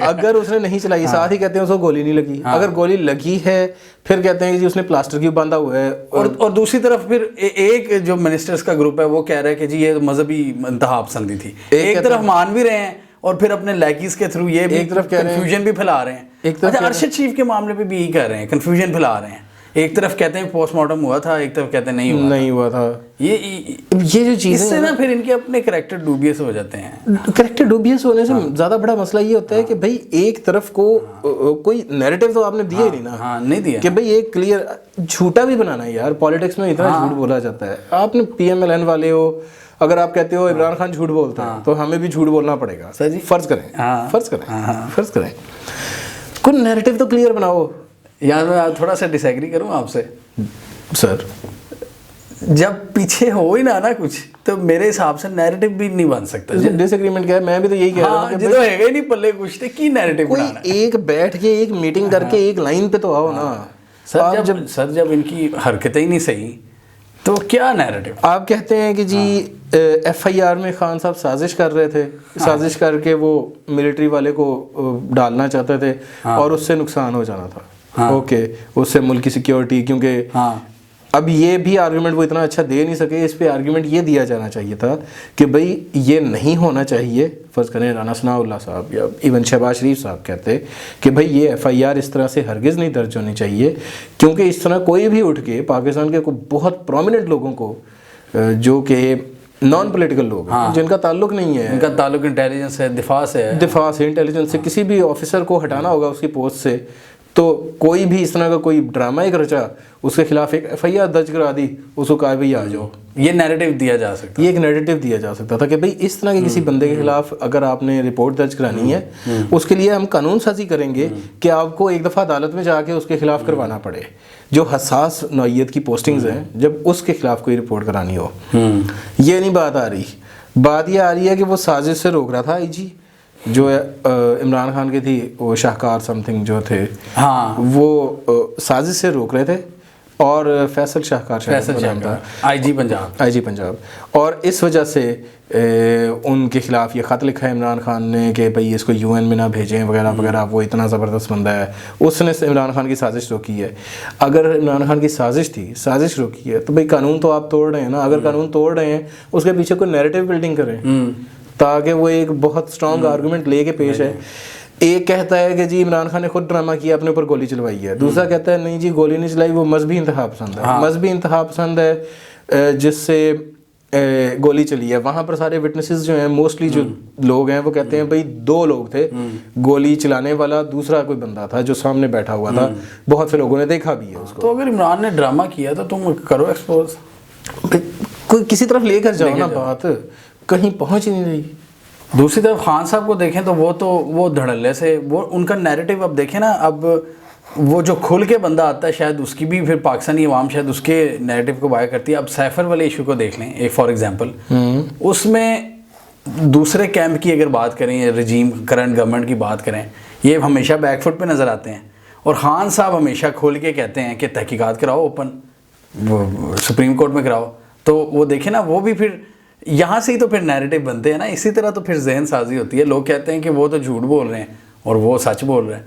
अगर उसने नहीं चलाई, साथ ही कहते हैं उसको गोली नहीं लगी। अगर गोली लगी है फिर कहते हैं कि जी उसने प्लास्टर क्यों बांधा हुआ है। और दूसरी तरफ फिर एक जो मिनिस्टर्स का ग्रुप है वो कह रहा है कि जी ये मजहबी इंतहा पसंदी थी। एक तरफ मान भी रहे हैं और फिर अपने लैकीज के थ्रू ये भी एक तरफ कंफ्यूजन भी फैला रहे हैं। अच्छा, अरशद चीफ के मामले पे भी यही कह रहे हैं, कंफ्यूजन फैला रहे हैं। एक तरफ कहते हैं पोस्टमार्टम हुआ था, एक तरफ कहते हैं नहीं हुआ था। ये जो चीज़ इससे ना फिर इनके अपने कैरेक्टर डूबियस हो जाते हैं। कैरेक्टर डूबियस होने से ज़्यादा बड़ा मसला ये होता है कि भाई एक तरफ को कोई नैरेटिव तो आपने दिया ही नहीं ना। नहीं दिया कि भाई एक क्लियर, झूठा भी बनाना है यार। पॉलिटिक्स में इतना झूठ बोला जाता है। आपने PMLN वाले हो, अगर आप कहते हो इमरान खान झूठ बोलता है तो हमें भी झूठ बोलना पड़ेगा। फर्ज करें कुछ नैरेटिव तो क्लियर बनाओ यार। मैं थोड़ा सा डिसएग्री करूं आपसे सर। जब पीछे हो ही ना कुछ तो मेरे हिसाब से नैरेटिव भी नहीं बन सकता। डिसएग्रीमेंट क्या है? मैं भी तो यही कह रहा हूं कि तो हैगा ही नहीं पल्ले कुछ तो की नैरेटिव बनाना। कोई एक बैठ के एक मीटिंग करके एक लाइन पे तो आओ ना सर। जब इनकी हरकतें ही नहीं सही तो क्या नैरेटिव? आप कहते हैं कि जी FIR में खान साहब साजिश कर रहे थे, साजिश करके वो मिलिट्री वाले को डालना चाहते थे और उससे नुकसान हो जाना था। ओके, उससे मुल्क की सिक्योरिटी, क्योंकि अब ये भी आर्गुमेंट वो इतना अच्छा दे नहीं सके, इस पे आर्गुमेंट ये दिया जाना चाहिए था कि भाई ये नहीं होना चाहिए। फ़र्ज़ करें राना सनाउल्लाह साहब या इवन शहबाज शरीफ साहब कहते कि भाई ये FIR इस तरह से हरगिज़ नहीं दर्ज होनी चाहिए, क्योंकि इस तरह कोई भी उठ के पाकिस्तान के को बहुत प्रोमिनेंट लोगों को जो कि नॉन पॉलिटिकल लोग हैं, जिनका ताल्लुक नहीं है, इनका ताल्लुक इंटेलिजेंस से, दिफा से इंटेलिजेंस से, किसी भी ऑफिसर को हटाना होगा उसकी पोस्ट से, तो कोई भी इस तरह का कोई ड्रामा एक रचा, उसके खिलाफ एक FIR दर्ज करा दी, उसको कहा भाई आ जाओ। ये नैरेटिव दिया जा सकता, ये एक नैरेटिव दिया जा सकता था कि भाई इस तरह के किसी बंदे के खिलाफ अगर आपने रिपोर्ट दर्ज करानी है, उसके लिए हम कानून साजी करेंगे कि आपको एक दफ़ा अदालत में जाके उसके खिलाफ करवाना पड़े, जो हसास नौइयत की पोस्टिंग्स हैं, जब उसके खिलाफ कोई रिपोर्ट करानी हो। ये नहीं बात आ रही। बात ये आ रही है कि वो साजिश से रोक रहा था IG, जो इमरान खान की थी, वो शाहकार समथिंग जो थे, वो साजिश से रोक रहे थे, और फैसल शाहकार IG पंजाब, और इस वजह से उनके खिलाफ ये ख़त लिखा है इमरान खान ने कि भाई इसको UN में ना भेजें वगैरह वगैरह। वो इतना ज़बरदस्त बंदा है, उसने इमरान खान की साजिश रोकी है। अगर इमरान खान की साजिश रोकी है तो भाई कानून तो आप तोड़ रहे हैं ना। अगर कानून तोड़ रहे हैं, उसके पीछे कोई नैरेटिव बिल्डिंग करें ताकि वो एक बहुत स्ट्रॉन्ग आर्गूमेंट लेके पेश है। एक कहता है कि जी इमरान खान ने खुद ड्रामा किया, अपने ऊपर गोली चलवाई है। दूसरा कहता है नहीं जी गोली नहीं चलाई, वो मजहबी इंतहा पसंद है। मजहबी इंतहा पसंद है जिससे गोली चली है। वहाँ पर सारे विटनेसेस जो हैं, मोस्टली जो लोग हैं, वो कहते हैं भाई 2 लोग थे, गोली चलाने वाला, दूसरा कोई बंदा था जो सामने बैठा हुआ था। बहुत से लोगों ने देखा भी है उसको। तो अगर इमरान ने ड्रामा किया तो तुम करो एक्सपोज, कोई किसी तरफ लेकर जाओ ना, बात कहीं पहुँच ही नहीं रही। दूसरी तरफ खान साहब को देखें तो वो धड़ल्ले से, वो उनका नैरेटिव अब देखें ना, अब वो जो खुल के बंदा आता है, शायद उसकी भी फिर पाकिस्तानी अवाम शायद उसके नैरेटिव को बाय करती है। अब सैफर वाले इशू को देख लें एक फॉर एग्जांपल, उसमें दूसरे कैंप की अगर बात करें, रजीम करंट गवर्नमेंट की बात करें, ये हमेशा बैकफुट पे नज़र आते हैं। और खान साहब हमेशा खोल के कहते हैं कि तहकीकात कराओ, ओपन वो सुप्रीम कोर्ट में कराओ। तो वो देखें ना, वो भी फिर यहाँ से ही तो फिर नैरेटिव बनते हैं ना। इसी तरह तो फिर जहन साजी होती है। लोग कहते हैं कि वो तो झूठ बोल रहे हैं और वो सच बोल रहे हैं।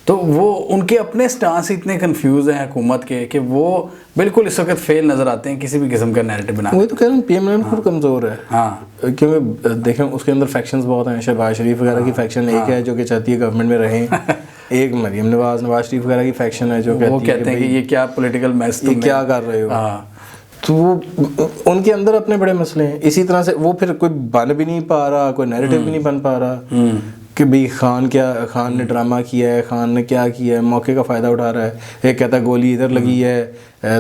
तो वो उनके अपने स्टांस इतने कंफ्यूज हैं हुकूमत के कि वो बिल्कुल इस वक्त फेल नज़र आते हैं किसी भी किस्म का नैरेटिव बनाने। वही तो कह रहा हूँ, PM खुद कमज़ोर है। क्योंकि देखें उसके अंदर फैक्शंस बहुत हैं। शहबाज शरीफ वगैरह की फैक्शन एक है जो कि चाहती है गवर्नमेंट में रहें। एक मरीम नवाज शरीफ वगैरह की फैक्शन है जो कहते हैं कि ये क्या पॉलिटिकल मैस, ये क्या कर रहे हो। तो वो उनके अंदर अपने बड़े मसले हैं। इसी तरह से वो फिर कोई बन भी नहीं पा रहा, कोई नैरेटिव भी नहीं बन पा रहा कि भाई खान ने ड्रामा किया है, खान ने क्या किया है, मौके का फ़ायदा उठा रहा है। एक कहता है गोली इधर लगी है,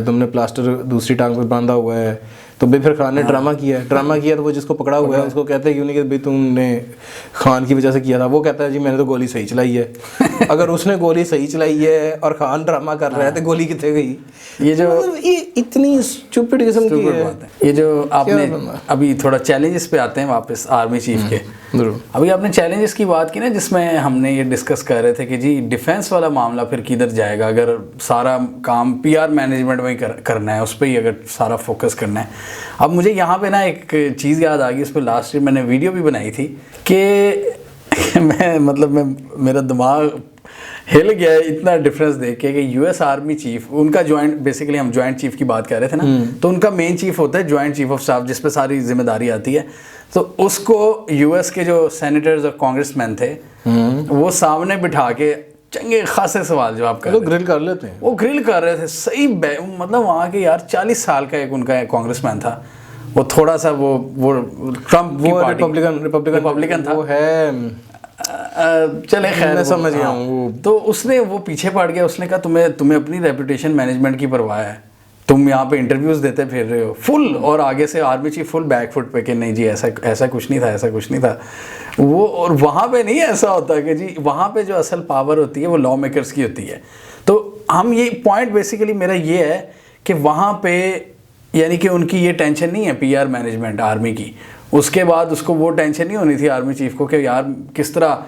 तुमने प्लास्टर दूसरी टांग पर बांधा हुआ है, तो भाई फिर खान ने ड्रामा किया तो वो जिसको पकड़ा हुआ है उसको कहते हैं क्यों नहीं कि भाई तुमने खान की वजह से किया था। वो कहता है जी मैंने तो गोली सही चलाई है। अगर उसने गोली सही चलाई है और खान ड्रामा कर रहा है तो गोली कितने गई? ये इतनी स्टूपिड किस्म की है। ये जो आपने अभी थोड़ा चैलेंजेस पे आते हैं वापस आर्मी चीफ के। अभी आपने चैलेंजेस की बात की ना, जिसमें हमने ये डिस्कस कर रहे थे कि जी डिफेंस वाला मामला फिर किधर जाएगा अगर सारा काम PR मैनेजमेंट में ही करना है, उस पर ही अगर सारा फोकस करना है। अब मुझे यहाँ पे ना एक चीज़ याद आ गई, उस पर लास्ट ईयर मैंने वीडियो भी बनाई थी कि मेरा दिमाग हिल गया इतना डिफरेंस देख के कि US आर्मी चीफ, उनका जॉइंट, बेसिकली हम जॉइंट चीफ की बात कर रहे थे ना, तो उनका मेन चीफ होता है जॉइंट चीफ ऑफ स्टाफ, जिस पे सारी जिम्मेदारी आती है। तो उसको US के जो सेनेटर्स और कांग्रेसमैन थे वो सामने बिठा के चंगे खासे सवाल जवाब कर, ग्रिल कर लेते हैं। वो ग्रिल कर रहे थे सही, मतलब वहाँ के यार 40 साल का एक उनका कांग्रेसमैन था, वो थोड़ा सा वो ट्रम्प की पार्टी रिपब्लिकन था, वो है चले खैर मैं समझ गया हूँ। तो उसने वो पीछे पड़ गया। उसने कहा तुम्हें अपनी रेपुटेशन मैनेजमेंट की परवाह है, तुम यहाँ पे इंटरव्यूज देते फिर रहे हो फुल, और आगे से आर्मी चीफ फुल बैकफुट पे कि नहीं जी ऐसा कुछ नहीं था वो। और वहाँ पे नहीं ऐसा होता कि जी, वहाँ पे जो असल पावर होती है वो लॉ मेकर्स की होती है। तो हम ये पॉइंट बेसिकली मेरा ये है कि वहाँ पे यानी कि उनकी ये टेंशन नहीं है PR मैनेजमेंट आर्मी की। उसके बाद उसको वो टेंशन नहीं होनी थी आर्मी चीफ को कि यार किस तरह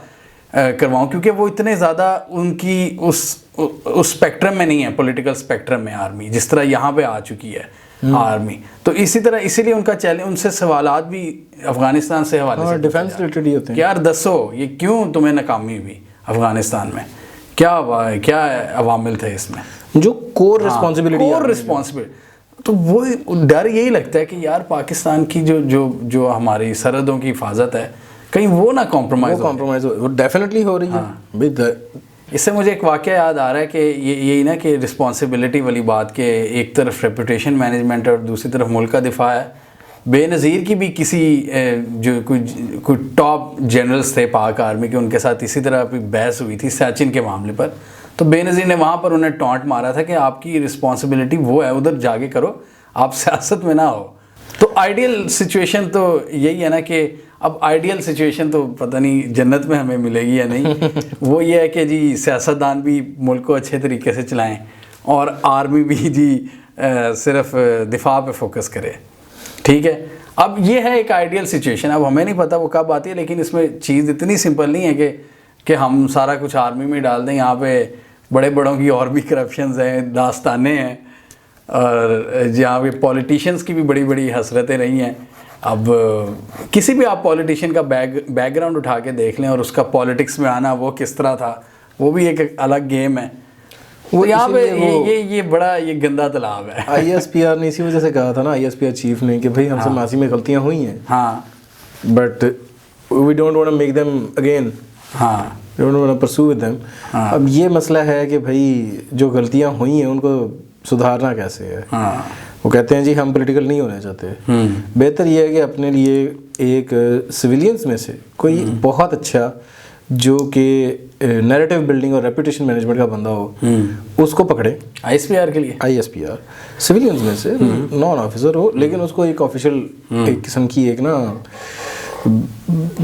करवाऊँ, क्योंकि वो इतने ज़्यादा उनकी उस स्पेक्ट्रम में नहीं है, पॉलिटिकल स्पेक्ट्रम में आर्मी जिस तरह यहाँ पे आ चुकी है। आर्मी। तो इसी तरह इसीलिए उनका चैलेंज, उनसे सवालात भी अफगानिस्तान से हवाले से डिफेंस रिलेटेड ही होते हैं। यार दसो ये क्यों तुम्हें नाकामी हुई अफगानिस्तान में, क्या अवामिल थे इसमें, जो कोर रिस्पॉन्सिबिलिटी। तो वो डर यही लगता है कि यार पाकिस्तान की जो हमारी सरहदों की हिफाजत है, कहीं वो ना कॉम्प्रोमाइज़ हो। वो डेफिनेटली हो रही है। इससे मुझे एक वाक़या याद आ रहा है कि यही ना कि रिस्पॉन्सिबिलिटी वाली बात के एक तरफ रेपुटेशन मैनेजमेंट और दूसरी तरफ मुल्क का दिफा है। बेनज़ीर की भी किसी जो कोई टॉप जनरल्स थे पाक आर्मी के, उनके साथ इसी तरह कोई बहस हुई थी सियाचिन के मामले पर। तो बेनज़ीर ने वहाँ पर उन्हें टॉन्ट मारा था कि आपकी रिस्पॉन्सिबिलिटी वो है, उधर जाके करो, आप सियासत में ना हो। तो आइडियल सिचुएशन तो यही है ना कि अब आइडियल सिचुएशन तो पता नहीं जन्नत में हमें मिलेगी या नहीं। वो ये है कि जी सियासतदान भी मुल्क को अच्छे तरीके से चलाएं और आर्मी भी जी सिर्फ दिफा पे फोकस करे, ठीक है। अब ये है एक आइडियल सिचुएशन। अब हमें नहीं पता वो कब आती है, लेकिन इसमें चीज़ इतनी सिंपल नहीं है कि हम सारा कुछ आर्मी में डाल दें। यहाँ पे बड़े बड़ों की और भी करप्शंस हैं, दास्तानें हैं, और जहाँ पे पॉलिटिशियंस की भी बड़ी बड़ी हसरतें रही हैं। अब किसी भी आप पॉलिटिशियन का बैकग्राउंड उठा के देख लें और उसका पॉलिटिक्स में आना वो किस तरह था, वो भी एक अलग गेम है। वो यहाँ पे ये बड़ा ये गंदा तालाब है। ISPR ने इसी वजह से कहा था ना, ISPR चीफ ने, कि भाई हमसे माजी में गलतियाँ हुई हैं, हाँ, but we don't want to make them again, हाँ, don't want to pursue with them. अब ये मसला है कि भाई जो गलतियाँ हुई हैं उनको सुधारना कैसे है। हाँ। वो कहते हैं जी हम पॉलिटिकल नहीं होना चाहते। बेहतर ये है कि अपने लिए एक सिविलियंस में से कोई बहुत अच्छा जो कि नैरेटिव बिल्डिंग और रेपुटेशन मैनेजमेंट का बंदा हो, उसको पकड़े। ISPR के लिए ISPR सिविलियंस में से नॉन ऑफिसर हो, लेकिन उसको एक ऑफिशियल एक किस्म की एक ना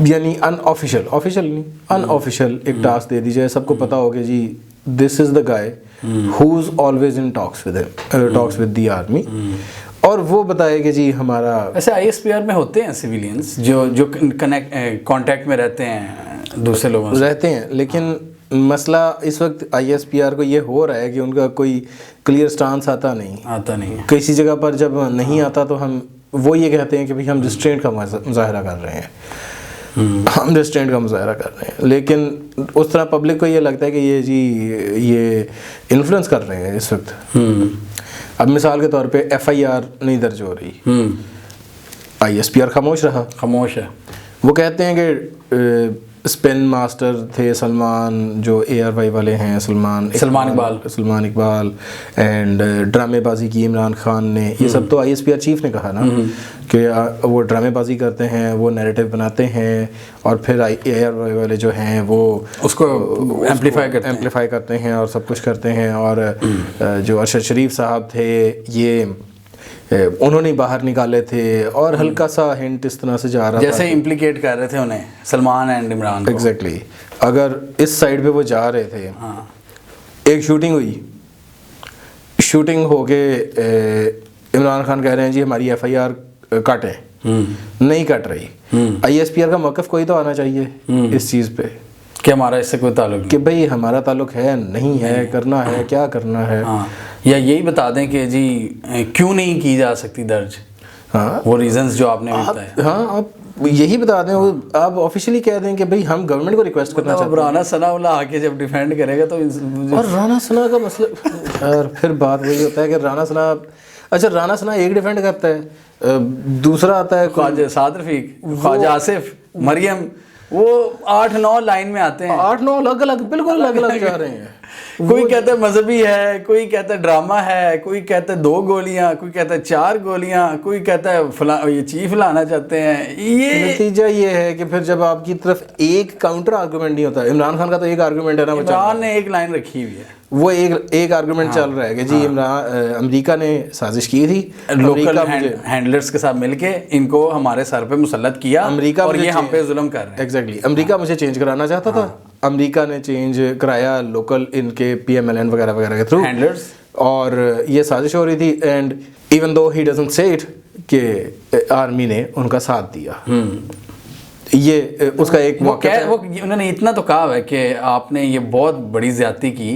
यानी ऑफिशियल नहीं अनऑफिशियल एक टास्क दे दी जाए। सबको पता हो कि जी this is the guy who is always in talks with the army, और वो बताए कि जी हमारा। ऐसे ISPR में होते हैं सिविलियंस जो कांटेक्ट में रहते हैं दूसरे लोगों से रहते हैं, लेकिन मसला इस वक्त ISPR को ये हो रहा है कि उनका कोई क्लियर स्टांस आता नहीं है। किसी जगह पर जब नहीं आता तो हम वो ये कहते हैं कि भाई हम रिस्ट्रेंट का मुजाहरा कर रहे हैं, लेकिन उस तरह पब्लिक को ये लगता है कि ये इन्फ्लुएंस कर रहे हैं इस वक्त। अब मिसाल के तौर पे FIR नहीं दर्ज हो रही, ISPR खामोश है। वो कहते हैं कि स्पिन मास्टर थे सलमान, जो ARY वाले हैं, सलमान इकबाल एंड ड्रामेबाजी की इमरान खान ने, ये सब तो ISPR चीफ ने कहा ना कि वो ड्रामेबाजी करते हैं, वो नैरेटिव बनाते हैं, और फिर ARY वाले जो हैं वो उसको एम्पलीफाई करते हैं और सब कुछ करते हैं। और जो अरशद शरीफ साहब थे ये उन्होंने बाहर निकाले थे, और हल्का सा हिंट इस तरह से जा रहा था जैसे इम्प्लीकेट कर रहे थे उन्हें सलमान एंड इमरान को। एग्जैक्टली अगर इस साइड पे वो जा रहे थे, हाँ। एक शूटिंग हो के इमरान खान कह रहे हैं जी हमारी FIR काटें, नहीं कट रही। ISPR का मौक़िफ़ कोई तो आना चाहिए इस चीज़ पे कि हमारा इससे कोई ताल्लुक नहीं, कि भाई हमारा ताल्लुक है नहीं है, करना है क्या करना है। हाँ। या यही बता दें कि जी क्यों नहीं की जा सकती दर्ज, हाँ, वो रीजंस जो आपने बताए। हाँ, आप यही बता दें, वो आप ऑफिशियली कह दें कि भाई हम गवर्नमेंट को रिक्वेस्ट करना चाहते हैं। राना सनाउल्ला आके जब डिफेंड करेगा तो और राना सना का मसला यार फिर बात वही होता है कि राना सना एक डिफेंड करता है, दूसरा आता है ख्वाजा साद रफीक, ख्वाजा आसिफ, मरियम, वो 8-9 लाइन में आते हैं, 8-9 अलग बिल्कुल अलग जा रहे हैं। कोई कहता है मजहबी है, कोई कहता है ड्रामा है, कोई कहता है 2 गोलियां, कोई कहता है 4 गोलियां, कोई कहता है ये चीफ लाना चाहते हैं। ये नतीजा ये है कि फिर जब आपकी तरफ एक काउंटर आर्गूमेंट नहीं होता, इमरान खान का तो एक आर्गूमेंट है ना, इमरान ने एक लाइन रखी हुई है, वो एक आर्गूमेंट चल रहा है कि जी अमेरिका ने साजिश की थी, लोकल हैंडलर्स के साथ मिलके इनको हमारे सर पे मुसल्लत किया, अमेरिका और ये हम पे जुल्म कर रहे हैं। एग्जैक्टली अमेरिका मुझे चेंज कराना चाहता था, अमेरिका ने चेंज कराया लोकल इनके PMLN वगैरह के थ्रू हैंडलर्स, और ये साजिश हो रही थी। And even though he doesn't say it कि आर्मी ने उनका साथ दिया, ये उसका एक वो उन्होंने इतना तो कहा है कि आपने ये बहुत बड़ी ज्यादती की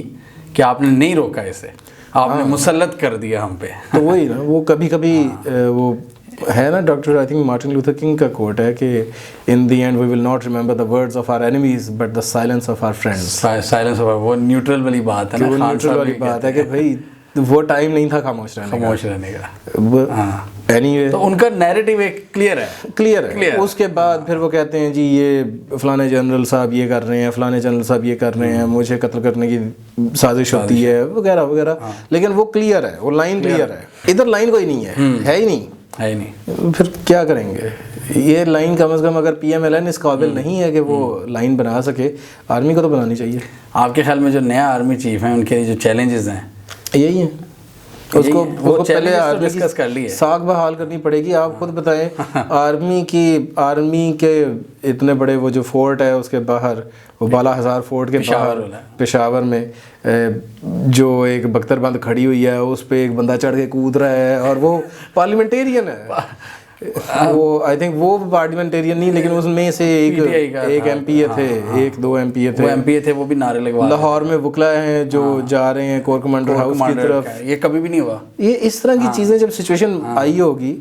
कि आपने नहीं रोका इसे, आपने मुसल्लत कर दिया हम पे। तो वही ना, वो कभी कभी वो है ना, doctor I think Martin Luther King का कोट है कि in the end we will not remember the words of our enemies but the silence of our friends. Silence of, वो न्यूट्रल वाली बात है ना, वो न्यूट्रल वाली बात है कि भाई वो टाइम नहीं था खामोश रहने का। एनीवे तो उनका नैरेटिव एक क्लियर है। उसके बाद फिर वो कहते हैं जी ये फलाने जनरल साहब ये कर रहे हैं, फलाने जनरल साहब ये कर रहे हैं, मुझे कत्ल करने की साजिश होती है वगैरह वगैरह। लेकिन वो क्लियर है, वो लाइन क्लियर है। इधर लाइन कोई नहीं है ही नहीं। फिर क्या करेंगे? ये लाइन कम से कम अगर PMLN इस काबिल नहीं है कि वो लाइन बना सके, आर्मी को तो बनानी चाहिए। आपके ख्याल में जो नया आर्मी चीफ है उनके जो चैलेंजेस हैं यही है, उसको पहले आर्मी डिस्कस कर लिए, साख बहाल करनी पड़ेगी। आप खुद बताएं, आर्मी के इतने बड़े वो जो फोर्ट है उसके बाहर, वो बाला हज़ार फोर्ट के बाहर पेशावर में जो एक बख्तरबंद खड़ी हुई है, उस पे एक बंदा चढ़ के कूद रहा है और वो पार्लियामेंटेरियन है। वो आई थिंक वो पार्लियामेंटेरियन नहीं, लेकिन उसमें से एक MP थे, एक दो MP थे, वो भी नारे लगवा। लाहौर में वकला हैं जो जा रहे हैं कोर कमांडर हाउस की तरफ। ये कभी भी नहीं हुआ। ये इस तरह की चीज़ें जब सिचुएशन आई होगी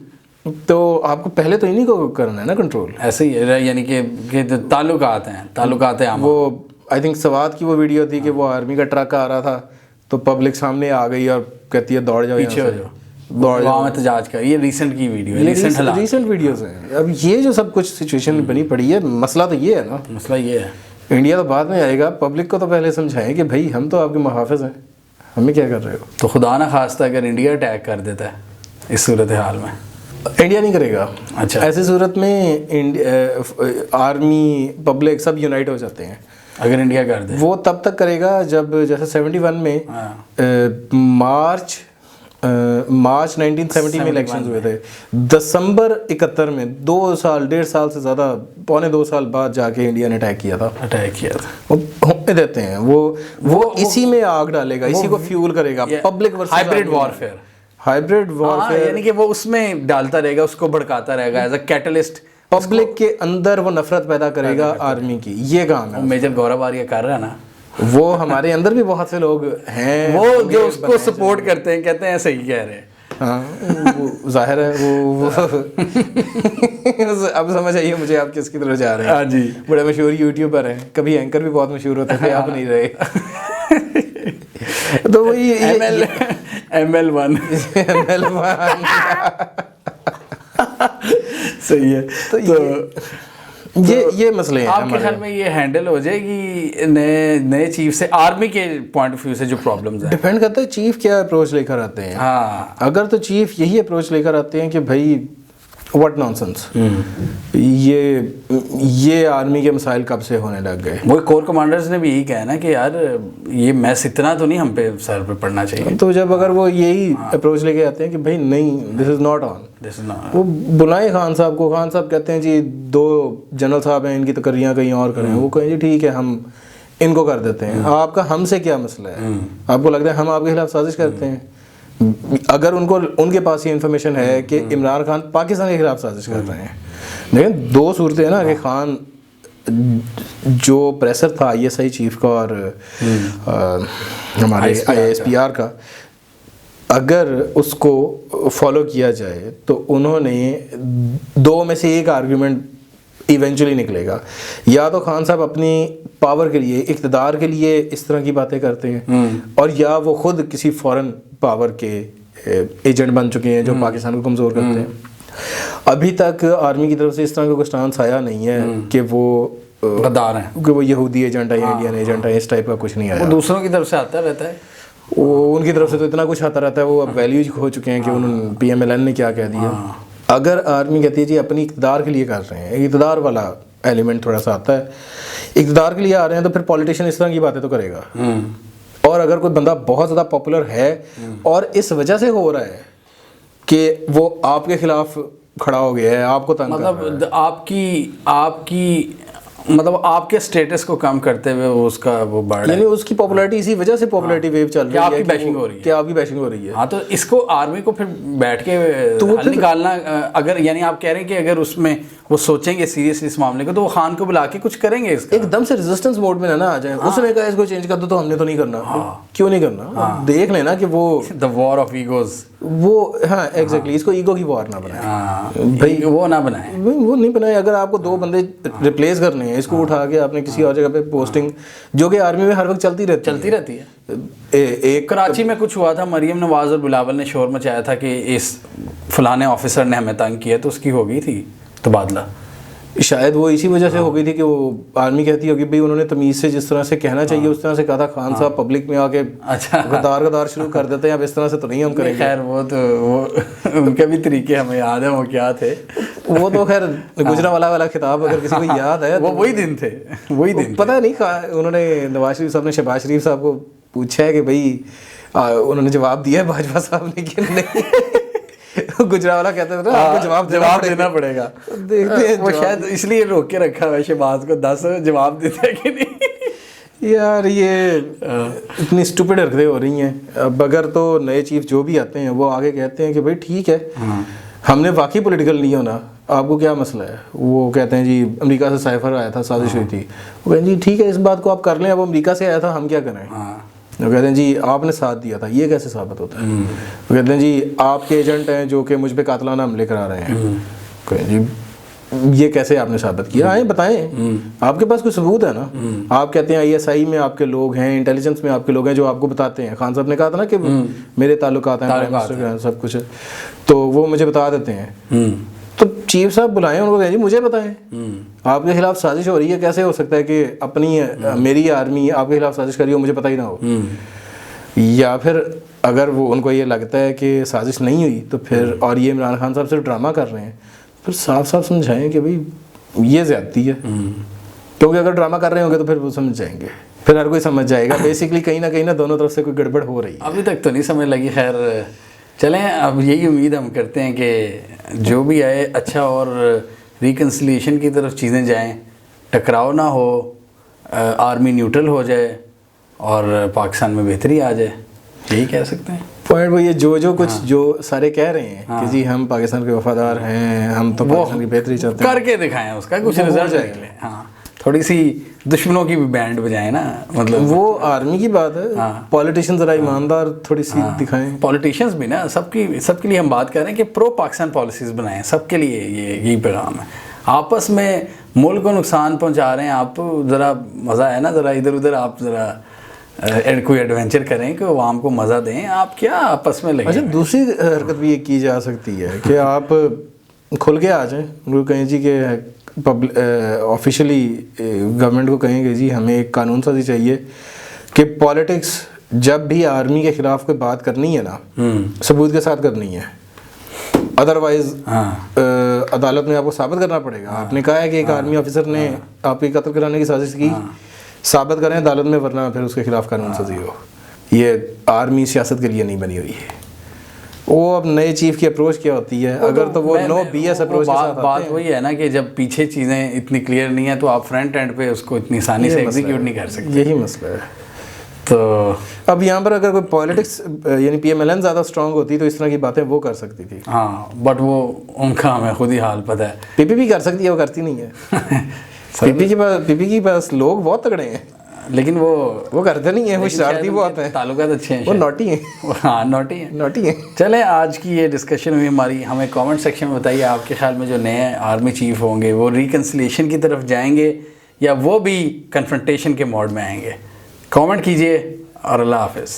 तो आपको पहले तो इन्हीं को करना है ना कंट्रोल। ऐसे ही है, यानी कि ताल्लुकात हैं। वो आई थिंक सवाद की वो वीडियो थी कि वो आर्मी का ट्रक आ रहा था तो पब्लिक सामने आ गई और कहती है दौड़ जाओ, पीछे हो जाओ, एहतजाज का। ये रिसेंट की वीडियो है, रिसेंट वीडियोस हैं। अब ये जो सब कुछ सिचुएशन बनी पड़ी है, मसला तो ये है ना, मसला ये है। इंडिया तो बाद में आएगा, पब्लिक को तो पहले समझाएं कि भाई हम तो आपके मुहाफिज हैं, हमें क्या कर रहे हो। तो खुदा ना खास्ता अगर इंडिया अटैक कर देता है इस सूरत हाल में, इंडिया नहीं करेगा। अच्छा, ऐसी सूरत में आर्मी पब्लिक सब यूनाइट हो जाते हैं। अगर इंडिया कर दे वो तब तक करेगा जब जैसे 71 में मार्च 1970 में इलेक्शंस हुए थे, दिसंबर 71 में 1.5 साल से ज़्यादा, 1.25 साल बाद जाके इंडिया ने अटैक किया था। वो होने देते हैं, वो इसी में आग डालेगा, इसी को फ्यूल करेगा। पब्लिक वर्सेस हाइब्रिड वॉरफेयर, यानी कि वो उसमें डालता रहेगा, उसको भड़काता रहेगा एज अ कैटलिस्ट। पब्लिक के अंदर वो नफरत पैदा करेगा आर्मी की, ये काम है। मेजर गौरव आर्य कर रहा है ना, वो हमारे अंदर भी बहुत से लोग हैं वो जो उसको सपोर्ट करते हैं, कहते हैं सही कह रहे हैं। हाँ, वो जाहिर है वो अब समझ आइए मुझे आप किसकी तरफ जा रहे हैं। हाँ जी, बड़े मशहूर यूट्यूबर हैं, कभी एंकर भी बहुत मशहूर होते थे, आप नहीं रहे। तो वही ML1 सही है। तो ये मसले हैं। आपके ख्याल में ये हैंडल हो जाएगी नए चीफ से? आर्मी के पॉइंट ऑफ व्यू से जो प्रॉब्लम्स हैं, डिपेंड करता है चीफ क्या अप्रोच लेकर आते हैं। हाँ, अगर तो चीफ यही अप्रोच लेकर आते हैं कि भाई व्हाट नॉनसेंस, ये आर्मी के मसाइल कब से होने लग गए। वो कोर कमांडर्स ने भी यही कहा ना कि यार ये मैस इतना तो नहीं हम पे सर पे पड़ना चाहिए। तो जब अगर वो यही अप्रोच लेके आते हैं कि भाई नहीं, दिस इज नॉट ऑन, वो बुलाएं खान साहब को। खान साहब कहते हैं जी 2 जनरल साहब हैं, इनकी तकर्रियाँ कहीं और करें। वो कहें जी ठीक है, हम इनको कर देते हैं। आपका हमसे क्या मसला है? आपको लगता है हम आपके खिलाफ साजिश करते हैं? अगर उनके पास ये इन्फॉर्मेशन है कि इमरान खान पाकिस्तान के खिलाफ साजिश कर रहे हैं, लेकिन 2 सूरतें हैं ना कि खान जो प्रेशर था ISI चीफ का और हमारे ISPR का, अगर उसको फॉलो किया जाए तो उन्होंने 2 में से एक आर्ग्यूमेंट इवेंचुअली निकलेगा। या तो खान साहब अपनी पावर के लिए, इक़्तिदार के लिए इस तरह की बातें करते हैं, और या वो खुद किसी फॉरेन पावर के एजेंट बन चुके हैं जो पाकिस्तान को कमज़ोर करते हैं। अभी तक आर्मी की तरफ से इस तरह का कोई स्टांस आया नहीं है कि वो गद्दार हैं, कि वो यहूदी एजेंट है या इंडियन एजेंट है, इस टाइप का कुछ नहीं आया। वो दूसरों की तरफ से आता रहता है, उनकी तरफ से तो इतना कुछ आता रहता है, वो अब वैल्यूज खो चुके हैं कि उन्होंने PMLN ने क्या कह दिया। अगर आर्मी कहती है जी अपनी इक़्तिदार के लिए कर रहे हैं, इक़्तिदार वाला एलिमेंट थोड़ा सा आता है, इक़्तिदार के लिए आ रहे हैं, तो फिर पॉलिटिशियन इस तरह की बातें तो करेगा। और अगर कोई बंदा बहुत ज़्यादा पॉपुलर है और इस वजह से हो रहा है कि वो आपके खिलाफ खड़ा हो गया है, आपको तंग कर रहा है, मतलब आपके स्टेटस को कम करते हुए उसका वो बढ़ रहा है, यानी उसकी पॉपुलैरिटी इसी वजह से पॉपुलैरिटी वेव चल रही है, आपकी बैशिंग हो रही है, क्या आपकी बैशिंग हो रही है। हाँ, तो इसको आर्मी को फिर बैठ के हल निकालना, अगर यानी आप कह रहे हैं कि अगर उसमें वो सोचेंगे सीरियसली इस मामले को, तो वो खान को बुला के कुछ करेंगे इसका। एकदम से रेजिस्टेंस मोड में ना आ जाए, उसने कहा इसको चेंज कर दो तो हमने तो नहीं करना। क्यों नहीं करना? अब देख लेना कि वो द वॉर ऑफ ईगोज, वो हाँ एग्जैक्टली, इसको ईगो की वॉर ना बनाए भाई, वो ना बनाए, वो नहीं बनाए। अगर आपको दो बंदे रिप्लेस करने हैं, इसको उठा के आपने किसी और जगह पे पोस्टिंग, जो कि आर्मी में हर वक्त चलती रहती है। एक कराची में कुछ हुआ था, मरियम नवाज और बिलावल ने शोर मचाया था कि इस फलाने ऑफिसर ने हमें तंग किया, तो उसकी हो गई थी तबादला। शायद वो इसी वजह से हो गई थी कि वो आर्मी कहती होगी भाई उन्होंने तमीज़ से जिस तरह से कहना चाहिए उस तरह से कहा था। खान साहब पब्लिक में आके अच्छा गदार शुरू कर देते हैं, अब इस तरह से तो नहीं हम करेंगे। खैर वो तो वो उनके भी तरीके हमें याद है, वो क्या थे, वो तो खैर गुजरावाला वाला खिताब अगर किसी को याद है वो वही दिन थे, वही दिन पता नहीं उन्होंने नवाज शरीफ साहब ने शहबाज शरीफ साहब को पूछा है कि भाई उन्होंने जवाब दिया है भाजपा साहब ने कि नहीं। गुजरावाला कहते थे ना आपको जवाब देना पड़ेगा। देखते हैं, वो शायद इसलिए रोक के रखा है शहबाज को, 10 जवाब देते हैं कि नहीं। यार ये इतनी स्टूपिड हरकतें हो रही हैं। अब अगर तो नए चीफ जो भी आते हैं वो आगे कहते हैं कि भाई ठीक है हमने वाकई पॉलिटिकल नहीं होना, आपको क्या मसला है। वो कहते हैं जी अमेरिका से साइफर आया था, साजिश हुई थी। वो कहते हैं जी ठीक है इस बात को आप कर लें, अब अमेरिका से आया था हम क्या करें। वो कहते हैं जी आपने साथ दिया था, ये कैसे साबित होता है। वो कहते हैं जी आपके एजेंट हैं जो कि मुझ पे कातलाना हमले करा रहे हैं। कहते हैं जी ये कैसे आपने साबित किया, आए बताएं, आपके पास कोई सबूत है ना। आप कहते हैं ISI में आपके लोग हैं, इंटेलिजेंस में आपके लोग हैं जो आपको बताते हैं। खान साहब ने कहा था ना कि मेरे ताल्लुकात हैं, प्राइम मिनिस्टर के हैं, सब कुछ है, तो वो मुझे बता देते हैं। तो चीफ साहब बुलाएं उनको, कहें जी मुझे बताएं आपके खिलाफ साजिश हो रही है, कैसे हो सकता है कि अपनी मेरी आर्मी आपके खिलाफ साजिश कर रही हो, मुझे पता ही ना हो। या फिर अगर वो उनको ये लगता है कि साजिश नहीं हुई तो फिर, और ये इमरान खान साहब सिर्फ ड्रामा कर रहे हैं, फिर साफ साफ समझाएं कि भाई ये ज्यादती है। क्योंकि अगर ड्रामा कर रहे होंगे तो फिर वो समझ जाएंगे, फिर हर कोई समझ जाएगा बेसिकली कहीं ना दोनों तरफ से कोई गड़बड़ हो रही है। अभी तक तो नहीं समझ लगी। खैर चलें, अब यही उम्मीद हम करते हैं कि जो भी आए अच्छा और रिकन्सिलिएशन की तरफ चीज़ें जाएं, टकराव ना हो, आर्मी न्यूट्रल हो जाए और पाकिस्तान में बेहतरी आ जाए, यही कह सकते हैं। पॉइंट वो ये जो कुछ जो सारे कह रहे हैं कि जी हम पाकिस्तान के वफादार हैं, हम तो पाकिस्तान की बेहतरी चाहते हैं, करके दिखाएं, उसका कुछ रिजल्ट निकले। हाँ, थोड़ी सी दुश्मनों की भी बैंड बजाएं ना, मतलब वो आर्मी की बात है। पॉलिटिशियन जरा ईमानदार थोड़ी सी दिखाएं। पॉलिटिशियन्स भी ना, सबके लिए हम बात कर रहे हैं कि प्रो पाकिस्तान पॉलिसीज बनाएं, सबके लिए यही पैगाम है। आपस में मुल्क को नुकसान पहुंचा रहे हैं आप, तो ज़रा मज़ा है ना, ज़रा इधर उधर आप ज़रा कोई एडवेंचर करें कि आवाम को मज़ा दें, आप क्या आपस में लगे। अच्छा दूसरी हरकत भी ये की जा सकती है कि आप खुल के आ जाएं, उनको कहें जी कि ऑफिशियली गवर्नमेंट को कहेंगे जी हमें एक कानून साजी चाहिए कि पॉलिटिक्स जब भी आर्मी के खिलाफ कोई बात करनी है ना, सबूत के साथ करनी है, अदरवाइज अदालत में आपको साबित करना पड़ेगा। आपने कहा है कि एक आर्मी ऑफिसर ने आपकी कत्ल कराने की साजिश की, साबित करें अदालत में, वरना फिर उसके खिलाफ कानून साजी हो। ये आर्मी सियासत के लिए नहीं बनी हुई है। वो अब नए चीफ की अप्रोच क्या होती है, अगर तो वो नो BS अप्रोच के साथ बात वही है ना कि जब पीछे चीज़ें इतनी क्लियर नहीं है तो आप फ्रंट एंड पे उसको इतनी आसानी से एग्जीक्यूट नहीं कर सकते, यही मसला है। तो अब यहाँ पर अगर कोई पॉलिटिक्स यानी PMLN ज़्यादा स्ट्रांग होती तो इस तरह की बातें वो कर सकती थी। हाँ, बट वो उनका हमें खुद ही हाल पता है। PP कर सकती है, वो करती नहीं है। PP के पास लोग बहुत तगड़े हैं, लेकिन वो करते नहीं है, वो शरारती बहुत है, ताल्लुकात अच्छे हैं, वो नॉटी हैं। हाँ नॉटी हैं। चलें, आज की ये डिस्कशन हुई हमारी। हमें कमेंट सेक्शन में बताइए आपके ख्याल में जो नए आर्मी चीफ होंगे वो रिकन्सिलिएशन की तरफ जाएंगे या वो भी कन्फ्रंटेशन के मोड में आएंगे। कमेंट कीजिए और अल्लाह हाफिज़।